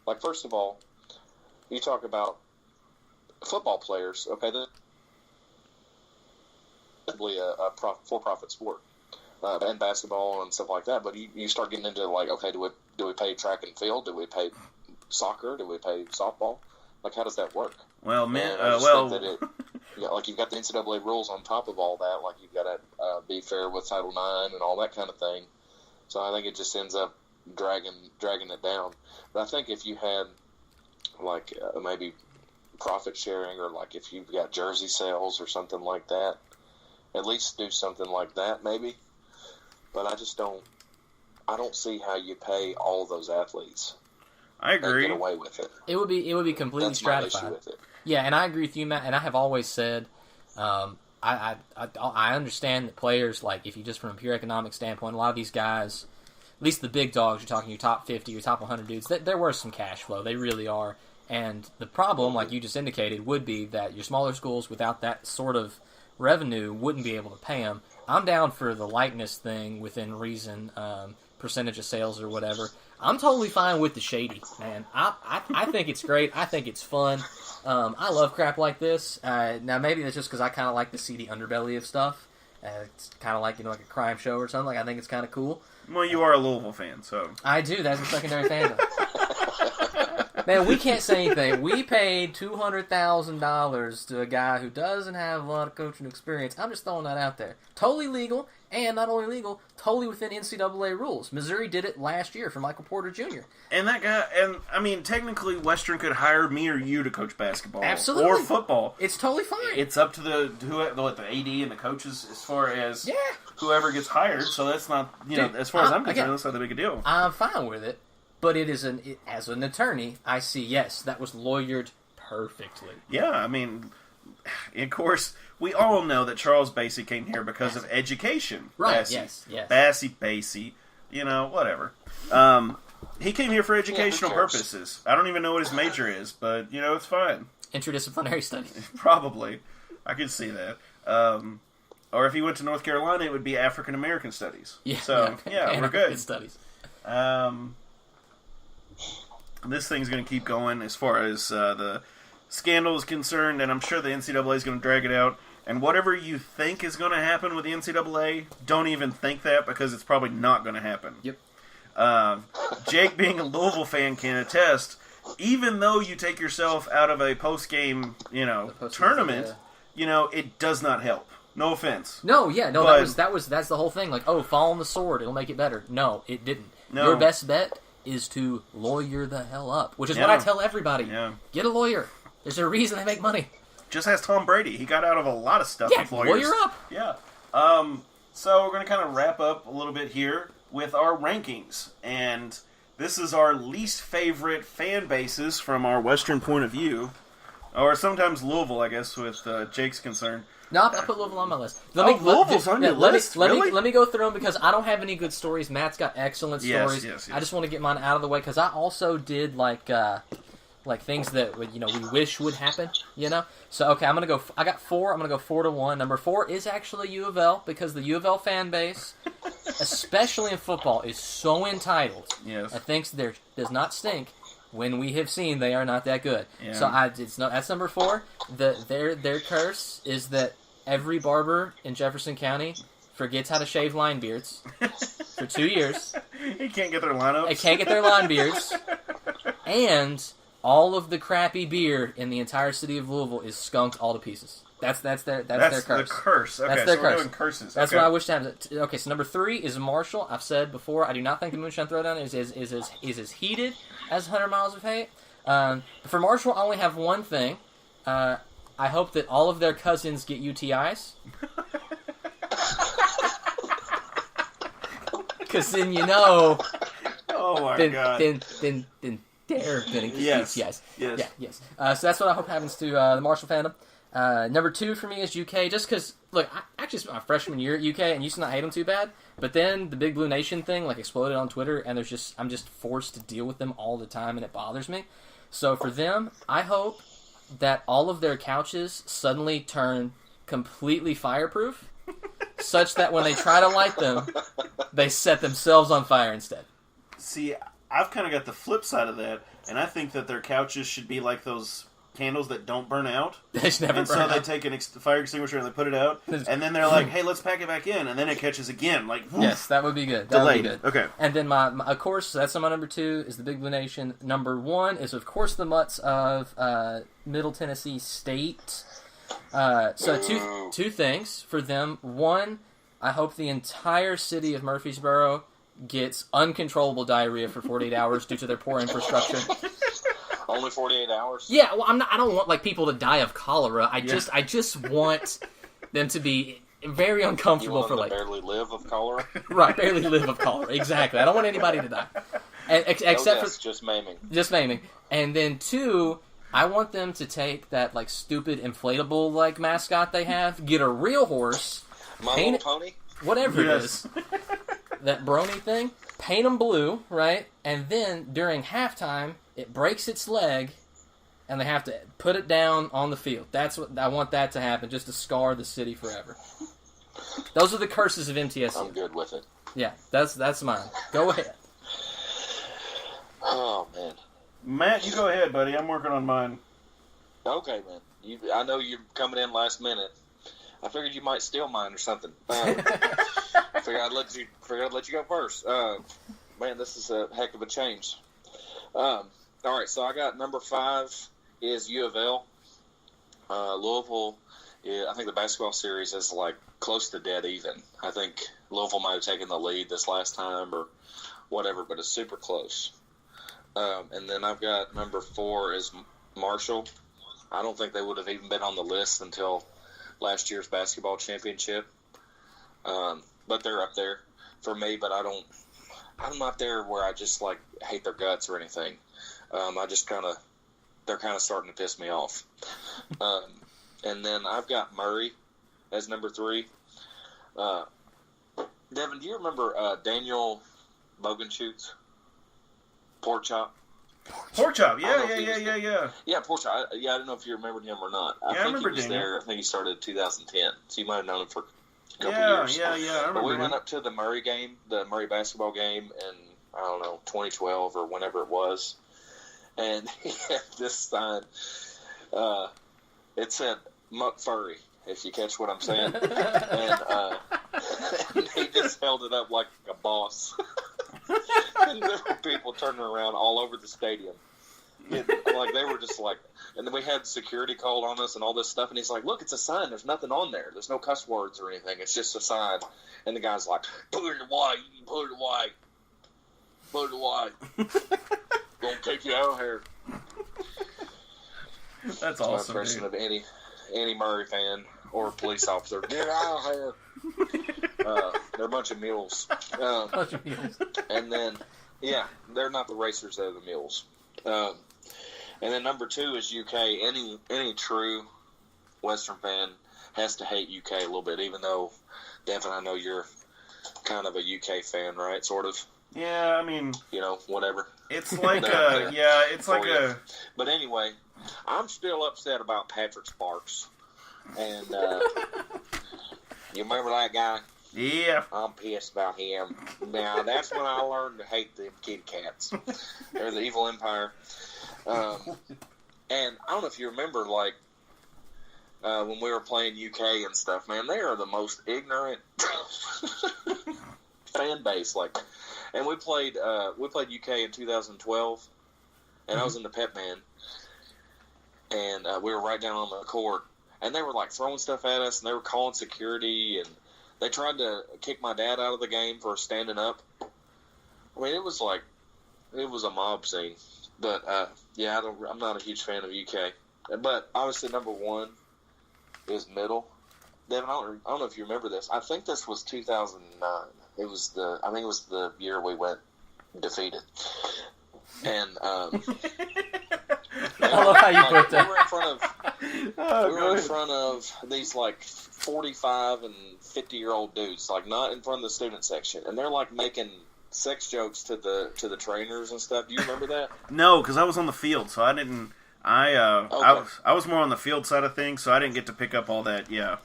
Like, first of all, you talk about football players. Okay, that's probably a for-profit sport. And basketball and stuff like that, but you start getting into okay, do we pay track and field? Do we pay soccer? Do we pay softball? How does that work? Well, man, think that you've got the NCAA rules on top of all that. You've got to be fair with Title IX and all that kind of thing. So I think it just ends up dragging it down. But I think if you had maybe profit sharing, or if you've got jersey sales or something like that, at least do something like that maybe. But I don't see how you pay all those athletes. I agree. And get away with it. It would be completely stratified. That's my issue with it. Yeah, and I agree with you, Matt. And I have always said, I understand that players, if you just from a pure economic standpoint, a lot of these guys, at least the big dogs, you're talking your top 50, your top 100 dudes, they're worth some cash flow. They really are. And the problem, like you just indicated, would be that your smaller schools without that sort of revenue wouldn't be able to pay them. I'm down for the likeness thing within reason, percentage of sales or whatever. I'm totally fine with the shady, man. I think it's great. I think it's fun. I love crap like this. Now, maybe that's just because I kind of like the seedy underbelly of stuff. It's kind of like a crime show or something. I think it's kind of cool. Well, you are a Louisville fan, so. I do. That's a secondary fandom. Man, we can't say anything. We paid $200,000 to a guy who doesn't have a lot of coaching experience. I'm just throwing that out there. Totally legal, and not only legal, totally within NCAA rules. Missouri did it last year for Michael Porter Jr. And that guy, technically Western could hire me or you to coach basketball. Absolutely. Or football. It's totally fine. It's up to the AD and the coaches as far as whoever gets hired. So that's not, as far as I'm concerned, that's not that big a deal. I'm fine with it. But as an attorney, I see, yes, that was lawyered perfectly. Yeah, of course, we all know that Charles Bassey came here because of education. Right, Bassey. yes. Bassey, whatever. He came here for educational purposes. I don't even know what his major is, but, it's fine. Interdisciplinary studies. Probably. I could see that. Or if he went to North Carolina, it would be African American studies. Yeah, so, we're good. Studies. This thing's going to keep going as far as the scandal is concerned, and I'm sure the NCAA is going to drag it out. And whatever you think is going to happen with the NCAA, don't even think that because it's probably not going to happen. Yep. Jake, being a Louisville fan, can attest. Even though you take yourself out of a post-game, tournament, it does not help. No offense. No, that's the whole thing. Like, fall on the sword, it'll make it better. No, it didn't. No. Your best bet is to lawyer the hell up, which is what I tell everybody. Yeah. Get a lawyer. There's a reason they make money. Just ask Tom Brady. He got out of a lot of stuff with lawyers. Lawyer up. Yeah. So we're going to kind of wrap up a little bit here with our rankings. And this is our least favorite fan bases from our Western point of view. Or sometimes Louisville, I guess, with Jake's concern. No, I put Louisville on my list. Louisville's on your list? Really? Let me go through them because I don't have any good stories. Matt's got excellent stories. Yes. I just want to get mine out of the way because I also did like things that we wish would happen. So okay, I'm gonna go. I got 4. I'm gonna go 4-1. Number 4 is actually U of L because the U of L fan base, especially in football, is so entitled. Yes. And thinks there does not stink. When we have seen they are not that good. Yeah. So that's number 4. Their curse is that every barber in Jefferson County forgets how to shave line beards for 2 years. They can't get their lineups. They can't get their line beards. And all of the crappy beer in the entire city of Louisville is skunked all to pieces. That's their curse. That's the curse. Okay, that's their so curse. we're doing curses. That's what I wish to have. Okay, so number 3 is Marshall. I've said before, I do not think the Moonshine Throwdown is as heated as 100 Miles of Hate. But for Marshall, I only have one thing. I hope that all of their cousins get UTIs. Because then Oh my God. Then they're going to get UTIs. Yes. So that's what I hope happens to the Marshall fandom. Number 2 for me is UK, just because, look, I actually spent my freshman year at UK and used to not hate them too bad, but then the Big Blue Nation thing, exploded on Twitter, and I'm just forced to deal with them all the time, and it bothers me. So for them, I hope that all of their couches suddenly turn completely fireproof, such that when they try to light them, they set themselves on fire instead. See, I've kind of got the flip side of that, and I think that their couches should be like those candles that don't burn out. They should never burn out. So they take a fire extinguisher and they put it out, and then they're like, hey, let's pack it back in, and then it catches again. Woof. Yes, that would be good. Delayed. Would be good. Okay. And then my of course, that's my number 2 is the Big Blue Nation. Number 1 is, of course, the Mutts of Middle Tennessee State. So two things for them. 1, I hope the entire city of Murfreesboro gets uncontrollable diarrhea for 48 hours due to their poor infrastructure. Only 48 hours? Yeah, well, I don't want people to die of cholera. I just want them to be very uncomfortable for barely live of cholera. Right, barely live of cholera. Exactly. I don't want anybody to die, except for just maiming. Just maiming. And then 2, I want them to take that stupid inflatable mascot they have, get a real horse, My Little Pony, whatever it is, that brony thing, paint them blue, right? And then during halftime, it breaks its leg, and they have to put it down on the field. That's what I want that to happen, just to scar the city forever. Those are the curses of MTSU. I'm good with it. Yeah, that's mine. Go ahead. Oh man, Matt, you go ahead, buddy. I'm working on mine. Okay, man. I know you're coming in last minute. I figured you might steal mine or something. I figured I'd let you go first. Man, this is a heck of a change. All right, so I got number 5 is U of L. Louisville, I think the basketball series is close to dead even. I think Louisville might have taken the lead this last time or whatever, but it's super close. And then I've got number 4 is Marshall. I don't think they would have even been on the list until last year's basketball championship. But they're up there for me, but I'm not there where I just hate their guts or anything. They're kind of starting to piss me off. And then I've got Murray as number 3. Devin, do you remember Daniel Bogenschutz? Pork Chop? Pork Chop, yeah. Yeah, Pork Chop. I don't know if you remembered him or not. I remember he was Daniel. There. I think he started in 2010, so you might have known him for a couple years. Yeah, I remember. But we went up to the Murray game, the Murray basketball game, in, 2012 or whenever it was. And he had this sign. It said Muck Furry. if you catch what I'm saying. And he just held it up like a boss. And there were people turning around all over the stadium. Like, they were just like, and then we had security called on us and all this stuff, and he's like, look, it's a sign. There's nothing on there. There's no cuss words or anything. It's just a sign. And the guy's like, put it away, put it away, put it away. Gonna take you out of here. That's awesome, my impression of any Murray fan or police officer. Get out of here. They're a bunch of mules. Bunch of mules. And then, yeah, they're not the racers, they're the mules. And then number 2 is UK. Any true Western fan has to hate UK a little bit, even though, Devin, I know you're kind of a UK fan, right? Sort of. Yeah, I mean, you know, whatever. It's like But anyway, I'm still upset about Patrick Sparks. And you remember that guy? Yeah. I'm pissed about him. Now, that's when I learned to hate them kitty cats. They're the evil empire. And I don't know if you remember, like, when we were playing UK and stuff, man, they are the most ignorant fan base. Like, and we played UK in 2012, and I was in the pep band, and we were right down on the court, and they were like throwing stuff at us, and they were calling security, and they tried to kick my dad out of the game for standing up. I mean, it was a mob scene. But yeah, I'm not a huge fan of UK. But obviously, number 1 is middle. Devin, I don't know if you remember this. I think this was 2009. I think it was the year we went defeated. And I love how you put that. We were in front of these like 45 and 50-year-old dudes, like not in front of the student section, and they're like making sex jokes to the trainers and stuff. Do you remember that? No, because I was on the field, so I didn't. I was more on the field side of things, so I didn't get to pick up all that. Yeah.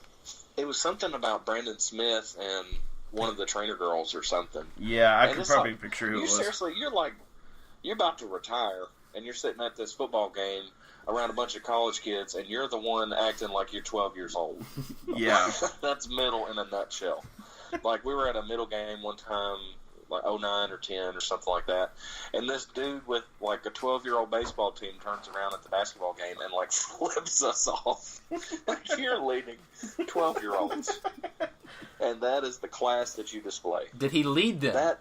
It was something about Brandon Smith and one of the trainer girls or something. Yeah, I could probably picture who it was. Seriously, you're about to retire, and you're sitting at this football game around a bunch of college kids, and you're the one acting like you're 12 years old. Yeah. That's middle in a nutshell. Like, we were at a middle game one time, like 09 or 10 or something like that, and this dude with like a 12-year-old baseball team turns around at the basketball game and like flips us off. Like, you're leading 12-year-olds, and that is the class that you display. Did he lead them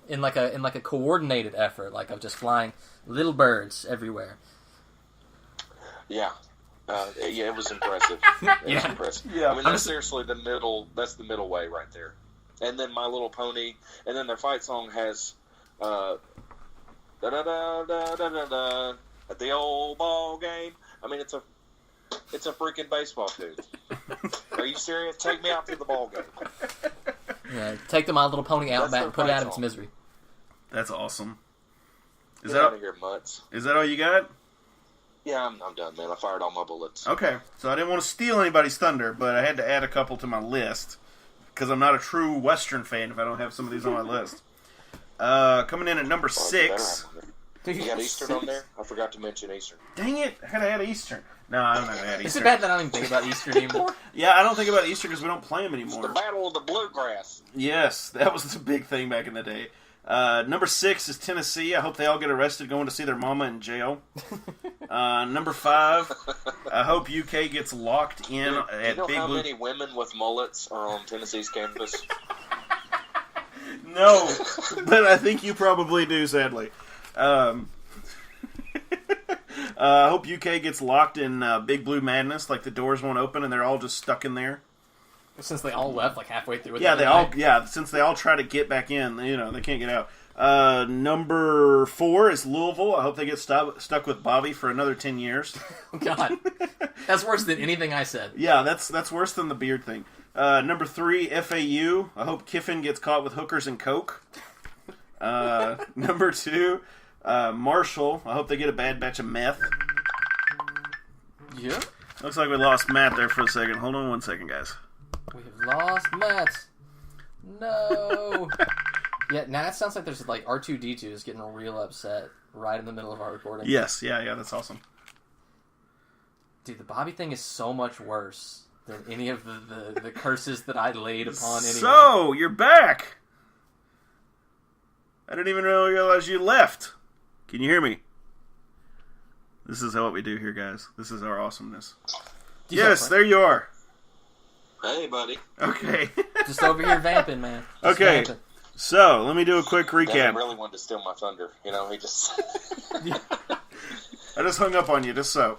in like a coordinated effort, like of just flying little birds everywhere? Yeah. Yeah, it was impressive. It was impressive. Yeah. I mean, that's seriously the middle. That's the middle way right there. And then My Little Pony, and then their fight song has da da da da da da da at the old ball game. I mean, it's a freaking baseball tune. Are you serious? Take me out to the ball game. Yeah, take the My Little Pony out back and put it out of its misery. That's awesome. Get out of here, mutts. Is that all you got? Yeah, I'm done, man. I fired all my bullets. Okay, so I didn't want to steal anybody's thunder, but I had to add a couple to my list, because I'm not a true Western fan if I don't have some of these on my list. Coming in at number 6. You got Eastern on there? I forgot to mention Eastern. Dang it, I had to add Eastern. No, I'm not going to add Eastern. Is it bad that I don't even think about Eastern anymore? Yeah, I don't think about Eastern because we don't play them anymore. It's the Battle of the Bluegrass. Yes, that was the big thing back in the day. Number 6 is Tennessee. I hope they all get arrested going to see their mama in jail. Number 5, I hope UK gets locked in at Big Blue. Do you know how many women with mullets are on Tennessee's campus? No, but I think you probably do, sadly. I hope UK gets locked in Big Blue Madness, like the doors won't open and they're all just stuck in there. Since they all left like halfway through. Since they all try to get back in, they can't get out. Number 4 is Louisville. I hope they get stuck with Bobby for another 10 years. God, that's worse than anything I said. Yeah, that's worse than the beard thing. Number 3, FAU. I hope Kiffin gets caught with hookers and coke. Number 2, Marshall. I hope they get a bad batch of meth. Yeah. Looks like we lost Matt there for a second. Hold on one second, guys. We have lost Matt. No. Yeah, now it sounds like there's like R2-D2 is getting real upset right in the middle of our recording. Yes, yeah, that's awesome. Dude, the Bobby thing is so much worse than any of the curses that I laid upon anyone. So, you're back! I didn't even realize you left. Can you hear me? This is what we do here, guys. This is our awesomeness. Yes, there you are. Hey, buddy. Okay. Just over here vamping, man. Just okay. vamping. So, let me do a quick recap. Devin really wanted to steal my thunder. You know, he just... I just hung up on you, just so.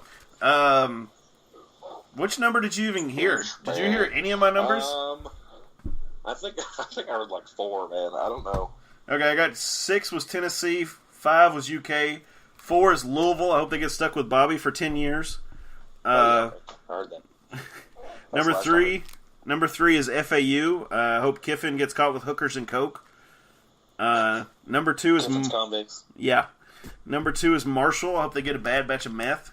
Which number did you even hear? Did you hear any of my numbers? I think I heard like 4, man. I don't know. Okay, I got 6 was Tennessee, 5 was UK, 4 is Louisville. I hope they get stuck with Bobby for 10 years. I heard that. Number 3 is FAU. I hope Kiffin gets caught with hookers and coke. Number 2 is convicts. Yeah. Number 2 is Marshall. I hope they get a bad batch of meth.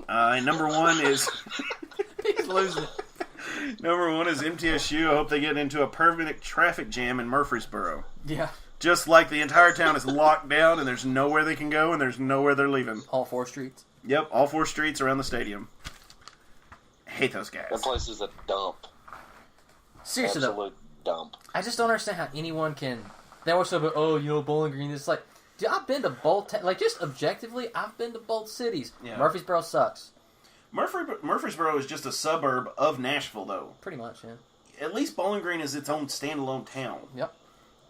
And number 1 is He's losing. Number 1 is MTSU. I hope they get into a permanent traffic jam in Murfreesboro. Yeah. Just like the entire town is locked down and there's nowhere they can go and there's nowhere they're leaving. All 4 streets? Yep, all 4 streets around the stadium. I hate those guys. That place is a dump. Seriously, Absolute dump. I just don't understand how anyone can... They always say about, Bowling Green. It's like, dude, I've been to both... Like, just objectively, I've been to both cities. Yeah. Murfreesboro sucks. Murfreesboro is just a suburb of Nashville, though. Pretty much, yeah. At least Bowling Green is its own standalone town. Yep.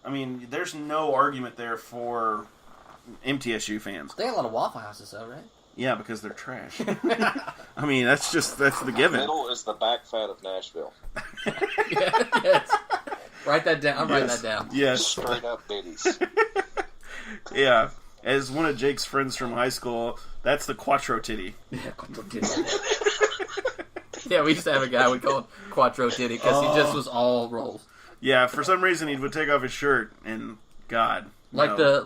I mean, there's no argument there for MTSU fans. They got a lot of Waffle Houses, though, right? Yeah, because they're trash. I mean, that's the given. Middle is the back fat of Nashville. Yes. Write that down. I'm writing that down. Yes. Straight up biddies. Yeah. As one of Jake's friends from high school, that's the Quattro Titty. Yeah, Quattro Titty. Yeah, we used to have a guy we called Quattro Titty because he just was all rolls. Yeah, for some reason he would take off his shirt and God. Like the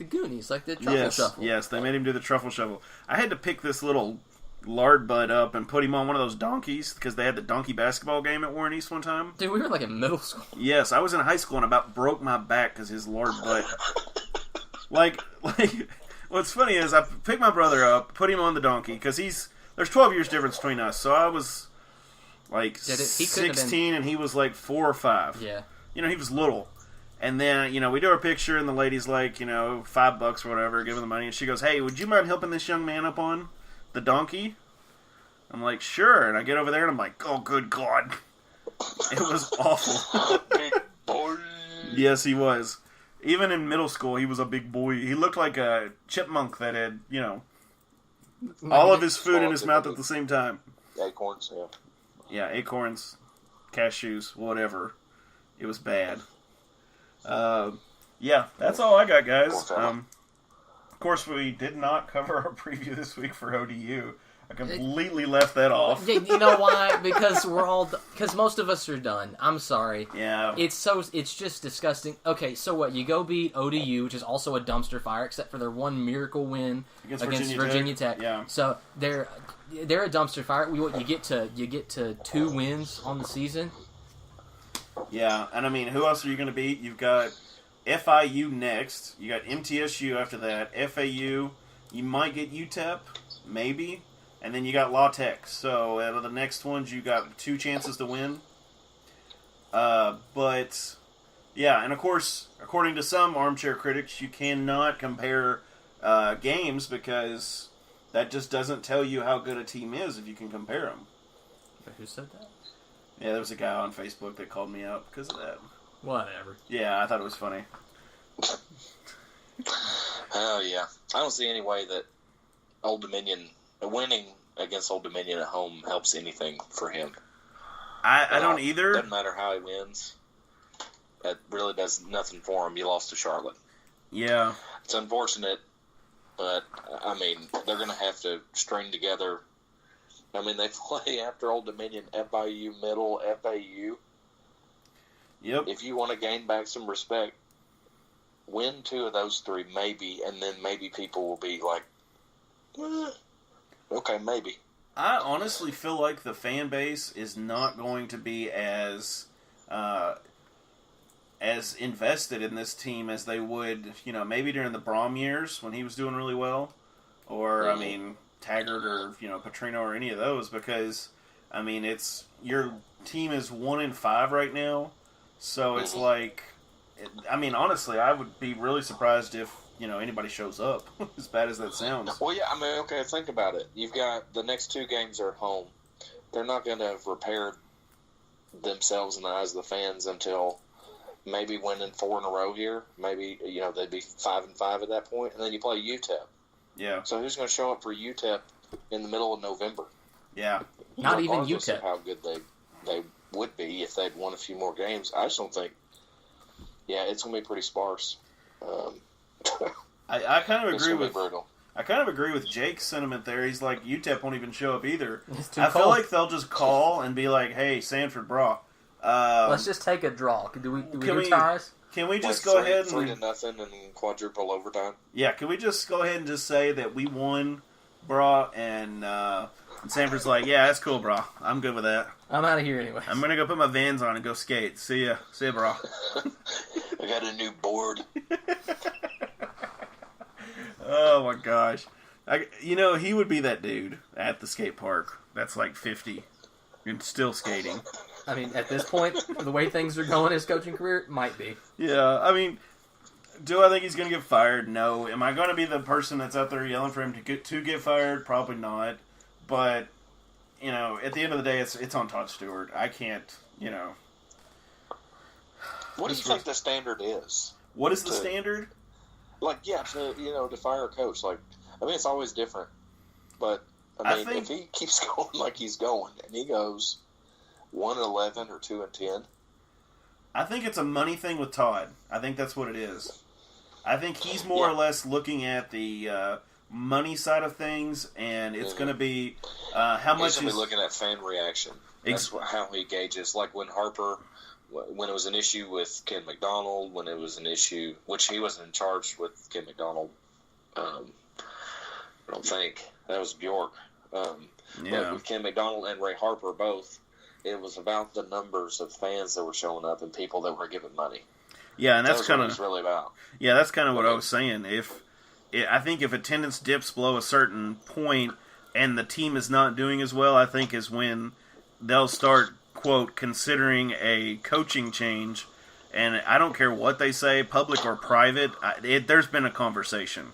Goonies, like the truffle shuffle. Yes, they made him do the truffle shuffle. I had to pick this little lard bud up and put him on one of those donkeys because they had the donkey basketball game at Warren East one time. Dude, we were like in middle school. Yes, I was in high school and about broke my back because his lard butt. like, what's funny is I picked my brother up, put him on the donkey because there's 12 years difference between us, so I was like 16 and he was like 4 or 5. Yeah. You know, he was little. And then, we do our picture, and the lady's like, $5 or whatever, give him the money. And she goes, hey, would you mind helping this young man up on the donkey? I'm like, sure. And I get over there, and I'm like, oh, good God. It was awful. Big boy. Yes, he was. Even in middle school, he was a big boy. He looked like a chipmunk that had, all of his food in his mouth at the same time. Acorns, yeah. Yeah, acorns, cashews, whatever. It was bad. Yeah, that's all I got, guys. Of course, we did not cover our preview this week for ODU. I completely left that off. Yeah, you know why? Because because most of us are done. I'm sorry. Yeah. It's just disgusting. Okay, so what? You go beat ODU, which is also a dumpster fire, except for their one miracle win against Virginia Tech. Yeah. So they're a dumpster fire. You get to 2 wins on the season. Yeah, and I mean, who else are you going to beat? You've got FIU next. You got MTSU after that. FAU. You might get UTEP, maybe. And then you got La Tech. So out of the next ones, you got 2 chances to win. But, yeah, and of course, according to some armchair critics, you cannot compare games because that just doesn't tell you how good a team is if you can compare them. But who said that? Yeah, there was a guy on Facebook that called me out because of that. Whatever. Yeah, I thought it was funny. Oh, yeah. I don't see any way that Old Dominion, winning against Old Dominion at home helps anything for him. I don't either. Doesn't matter how he wins. That really does nothing for him. You lost to Charlotte. Yeah. It's unfortunate, but, I mean, they're going to have to string together. I mean, they play after Old Dominion, FIU, Middle, FAU. Yep. If you want to gain back some respect, win 2 of those 3, maybe, and then maybe people will be like, okay, maybe. I honestly feel like the fan base is not going to be as invested in this team as they would, maybe during the Brom years when he was doing really well, or I mean Taggart or Petrino or any of those, because I mean, your team is 1-5 right now, so it's like, I mean, honestly, I would be really surprised if anybody shows up. As bad as that sounds. Well, yeah, I mean, okay, think about it. You've got the next 2 games are at home. They're not going to have repaired themselves in the eyes of the fans until maybe winning 4 in a row here. Maybe they'd be 5-5 at that point, and then you play UTEP. Yeah. So who's going to show up for UTEP in the middle of November? Yeah. Not even Regardless UTEP. of how good they would be if they'd won a few more games. I just don't think. Yeah, it's going to be pretty sparse. I kind of agree with. Brutal. I kind of agree with Jake's sentiment there. He's like, UTEP won't even show up either. It's too I feel cold. like they'll just call and be like, "Hey, Sanford, bra." Let's just take a draw. Do we do ties? Can we just like go ahead and 3-0 and quadruple overtime? Yeah, can we just go ahead and just say that we won, bra? And Sanford's like, "Yeah, that's cool, bra. I'm good with that. I'm out of here anyway. I'm gonna go put my Vans on and go skate. See ya, bra." I got a new board. Oh my gosh, he would be that dude at the skate park that's like 50 and still skating. I mean, at this point, the way things are going, his coaching career might be. Yeah, I mean, do I think he's going to get fired? No. Am I going to be the person that's out there yelling for him to get fired? Probably not. But at the end of the day, it's on Todd Stewart. I can't. What do you think the standard is? What is the standard? Like, yeah, to fire a coach. Like, I mean, it's always different. But I mean, if he keeps going like he's going, and he goes 1-11 or 2-10. I think it's a money thing with Todd. I think that's what it is. I think he's more or less looking at the money side of things, and it's going to be how much. He's going to be looking at fan reaction. That's how he gauges. Like when Harper, when it was an issue with Ken McDonald, when it was an issue, which he wasn't in charge with Ken McDonald. I don't think that was Bjork. But with Ken McDonald and Ray Harper both. It was about the numbers of fans that were showing up and people that were giving money. Yeah, and that's kind of what it's really about. Yeah, that's kind of what I was saying. I think if attendance dips below a certain point and the team is not doing as well, I think is when they'll start, quote, considering a coaching change. And I don't care what they say, public or private. There's been a conversation.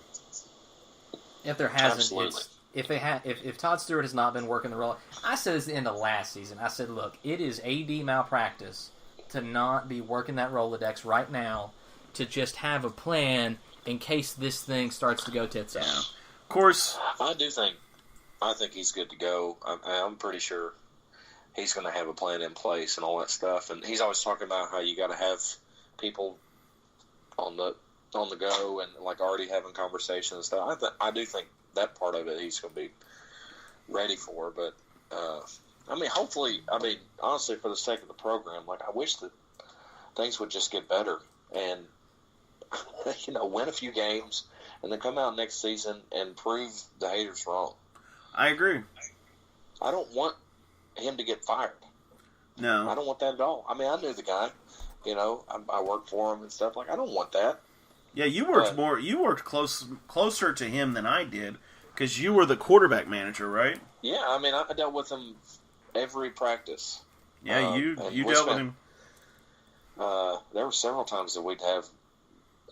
If there hasn't, Absolutely. If Todd Stewart has not been working the role, I said this in the last season. I said, look, it is AD malpractice to not be working that Rolodex right now, to just have a plan in case this thing starts to go tits up. Yeah. Of course, I think he's good to go. I'm pretty sure he's going to have a plan in place and all that stuff. And he's always talking about how you got to have people on the go and like already having conversations and stuff. I do think that part of it he's going to be ready for. But hopefully, honestly, for the sake of the program, like I wish that things would just get better and win a few games and then come out next season and prove the haters wrong. I agree. I don't want him to get fired. No. I don't want that at all. I mean, I knew the guy. I worked for him and stuff. Like, I don't want that. Yeah, you worked closer to him than I did because you were the quarterback manager, right? Yeah, I mean, I dealt with him every practice. Yeah, you dealt with him. There were several times that we'd have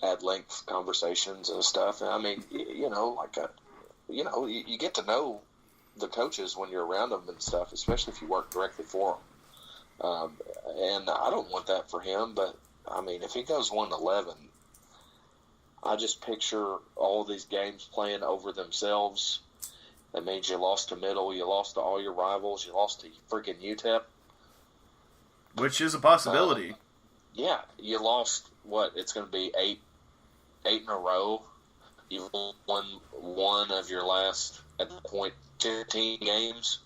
at-length conversations and stuff. And I mean, you get to know the coaches when you're around them and stuff, especially if you work directly for them. And I don't want that for him, but I mean, if he goes 1-11, I just picture all these games playing over themselves. That means you lost to Middle, you lost to all your rivals, you lost to freaking UTEP. Which is a possibility. Yeah, you lost, it's going to be eight in a row. You've won one of your last, at the point, 15 games.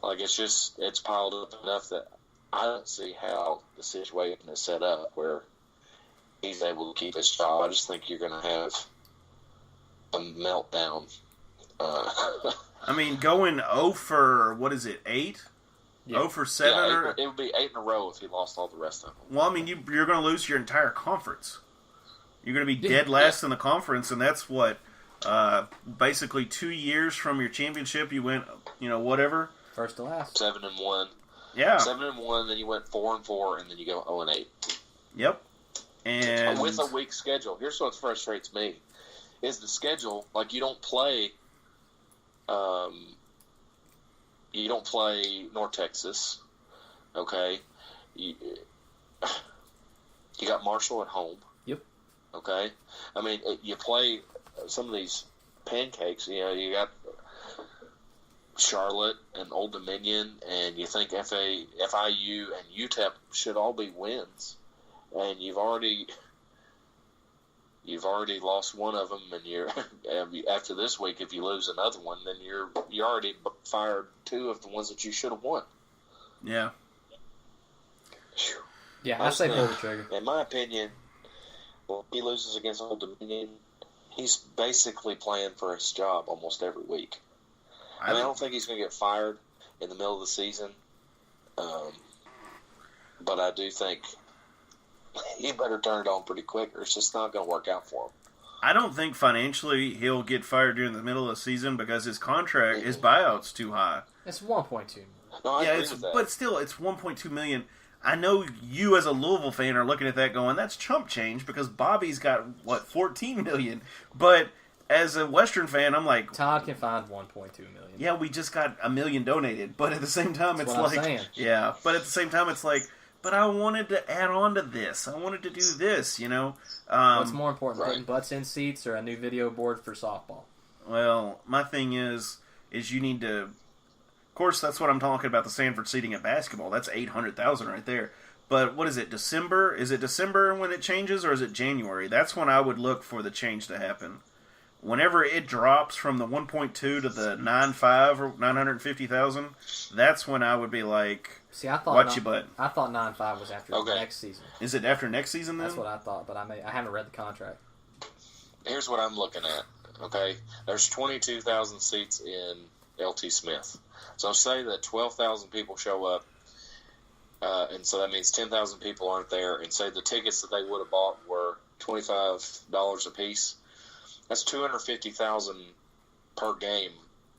Like, it's piled up enough that I don't see how the situation is set up where he's able to keep his job. I just think you're going to have a meltdown. I mean, going 0 for, 8? Yeah. 0 for 7? Yeah, it would be 8 in a row if he lost all the rest of them. Well, I mean, you're going to lose your entire conference. You're going to be dead last in the conference, and that's what, basically 2 years from your championship, you went, whatever. First to last. 7-1. Yeah. 7-1, then you went 4-4, and then you go 0-8. Yep. And with a weak schedule. Here's what frustrates me: is the schedule. Like, you don't play North Texas. Okay, you got Marshall at home. Yep. Okay, I mean, you play some of these pancakes. You know, you got Charlotte and Old Dominion, and you think FIU and UTEP should all be wins, and you've already lost one of them, and you're after this week, if you lose another one, then you already fired two of the ones that you should have won. Yeah. Yeah, I say pull the trigger. In my opinion, when he loses against Old Dominion, he's basically playing for his job almost every week. I don't think he's going to get fired in the middle of the season, but I do think he better turn it on pretty quick, or it's just not going to work out for him. I don't think financially he'll get fired during the middle of the season because his contract, his buyout's too high. It's 1.2. No, I agree with that. But still, it's $1.2 million. I know you as a Louisville fan are looking at that going, that's chump change because Bobby's got, $14 million. But as a Western fan, I'm like, Todd can find 1.2 million. Yeah, we just got $1 million donated. But at the same time, That's it's what I'm like, saying. yeah. But at the same time, it's like, but I wanted to add on to this. I wanted to do this, you know. What's more important, right. putting butts in seats or a new video board for softball? Well, my thing is you need to. Of course, that's what I'm talking about. The Sanford seating at basketball. That's $800,000 right there. But what is it? December? Is it December when it changes, or is it January? That's when I would look for the change to happen. Whenever it drops from the 1.2 to the 9.5 or 950,000, that's when I would be like, see, I thought watch your butt. I thought 9.5 was after next season. Is it after next season then? That's what I thought, but I haven't read the contract. Here's what I'm looking at. Okay, there's 22,000 seats in LT Smith. So say that 12,000 people show up, and so that means 10,000 people aren't there, and say the tickets that they would have bought were $25 a piece. That's $250,000 per game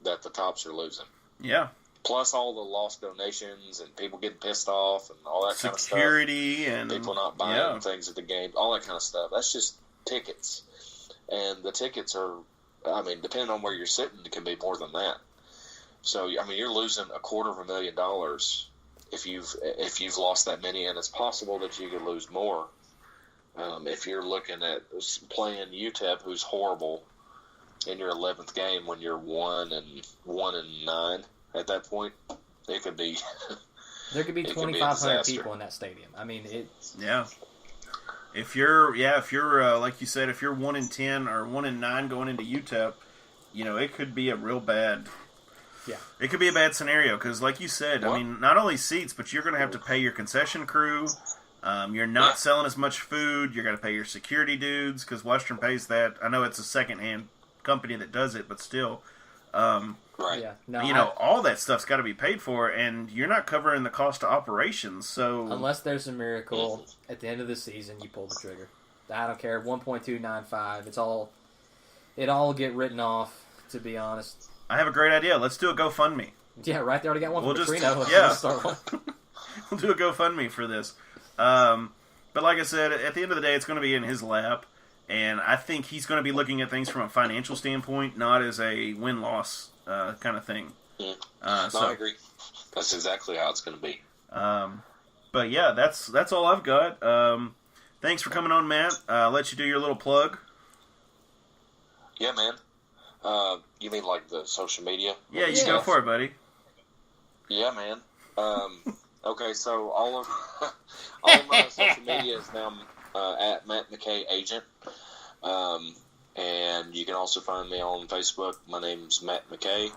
that the Tops are losing. Yeah. Plus all the lost donations and people getting pissed off and all that kind of stuff. Security and people not buying things at the game, all that kind of stuff. That's just tickets. And the tickets are, I mean, depending on where you're sitting, it can be more than that. So, I mean, you're losing $250,000 if you've lost that many, and it's possible that you could lose more. If you're looking at playing UTEP, who's horrible, in your 11th game when you're 1-9 at that point, it could be. There could be 2,500 people in that stadium. I mean, it's If you're like you said, if you're 1-10 or 1-9 going into UTEP, you know, it could be a real bad. Yeah. It could be a bad scenario because, like you said, I mean, not only seats, but you're going to have to pay your concession crew. You're not selling as much food. You're going to pay your security dudes because Western pays that. I know it's a second-hand company that does it, but still. Right. Yeah. No, you know, all that stuff's got to be paid for, and you're not covering the cost of operations. So unless there's a miracle at the end of the season, you pull the trigger. I don't care. 1.295. It all get written off. To be honest. I have a great idea. Let's do a GoFundMe. Yeah, right. They already got one for Trino. We'll do a GoFundMe for this. But like I said, at the end of the day, it's going to be in his lap, and I think he's going to be looking at things from a financial standpoint, not as a win-loss kind of thing. No, I agree. That's exactly how it's going to be. But yeah, that's all I've got. Thanks for coming on, Matt. I'll let you do your little plug. Yeah, man. You mean like the social media? Yeah, you go for it, buddy. Yeah, man. Okay, so all of my social media is now at Matt McCay Agent, and you can also find me on Facebook. My name's Matt McCay,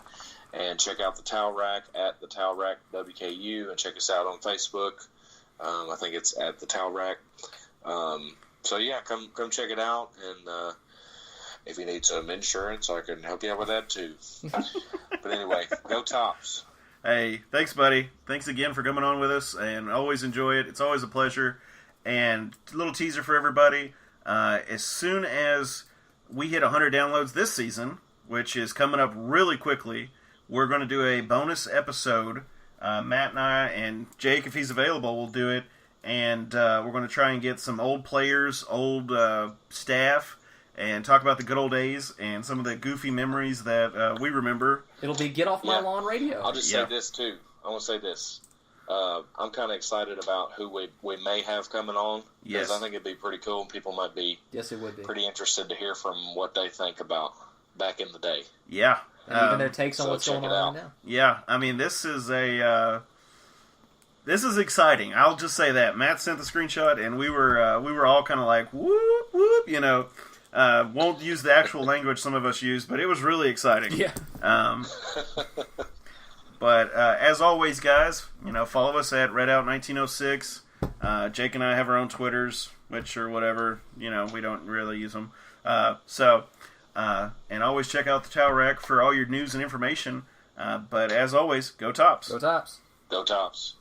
and check out the Towel Rack at the Towel Rack WKU, and check us out on Facebook. I think it's at the Towel Rack. So yeah, come check it out, and if you need some insurance, I can help you out with that too. But anyway, go Tops. Hey, thanks, buddy. Thanks again for coming on with us, and always enjoy it. It's always a pleasure. And a little teaser for everybody. As soon as we hit 100 downloads this season, which is coming up really quickly, we're going to do a bonus episode. Matt and I and Jake, if he's available, will do it. And we're going to try and get some old players, old staff, and talk about the good old days and some of the goofy memories that we remember. It'll be Get Off My Lawn Radio. I'll just say this, too. I want to say this. I'm kind of excited about who we may have coming on. Yes. Because I think it'd be pretty cool. People might be, yes, it would be pretty interested to hear from what they think about back in the day. Yeah. And even their takes on what's going on right now. Yeah, I mean, this is exciting. I'll just say that. Matt sent the screenshot, and we were all kind of like, whoop, whoop, you know. Won't use the actual language some of us use, but it was really exciting. Yeah. But as always, guys, you know, follow us at Redout1906. Jake and I have our own Twitters, which are whatever. You know, we don't really use them. And always check out the Towel Rack for all your news and information. But as always, go Tops. Go Tops. Go Tops.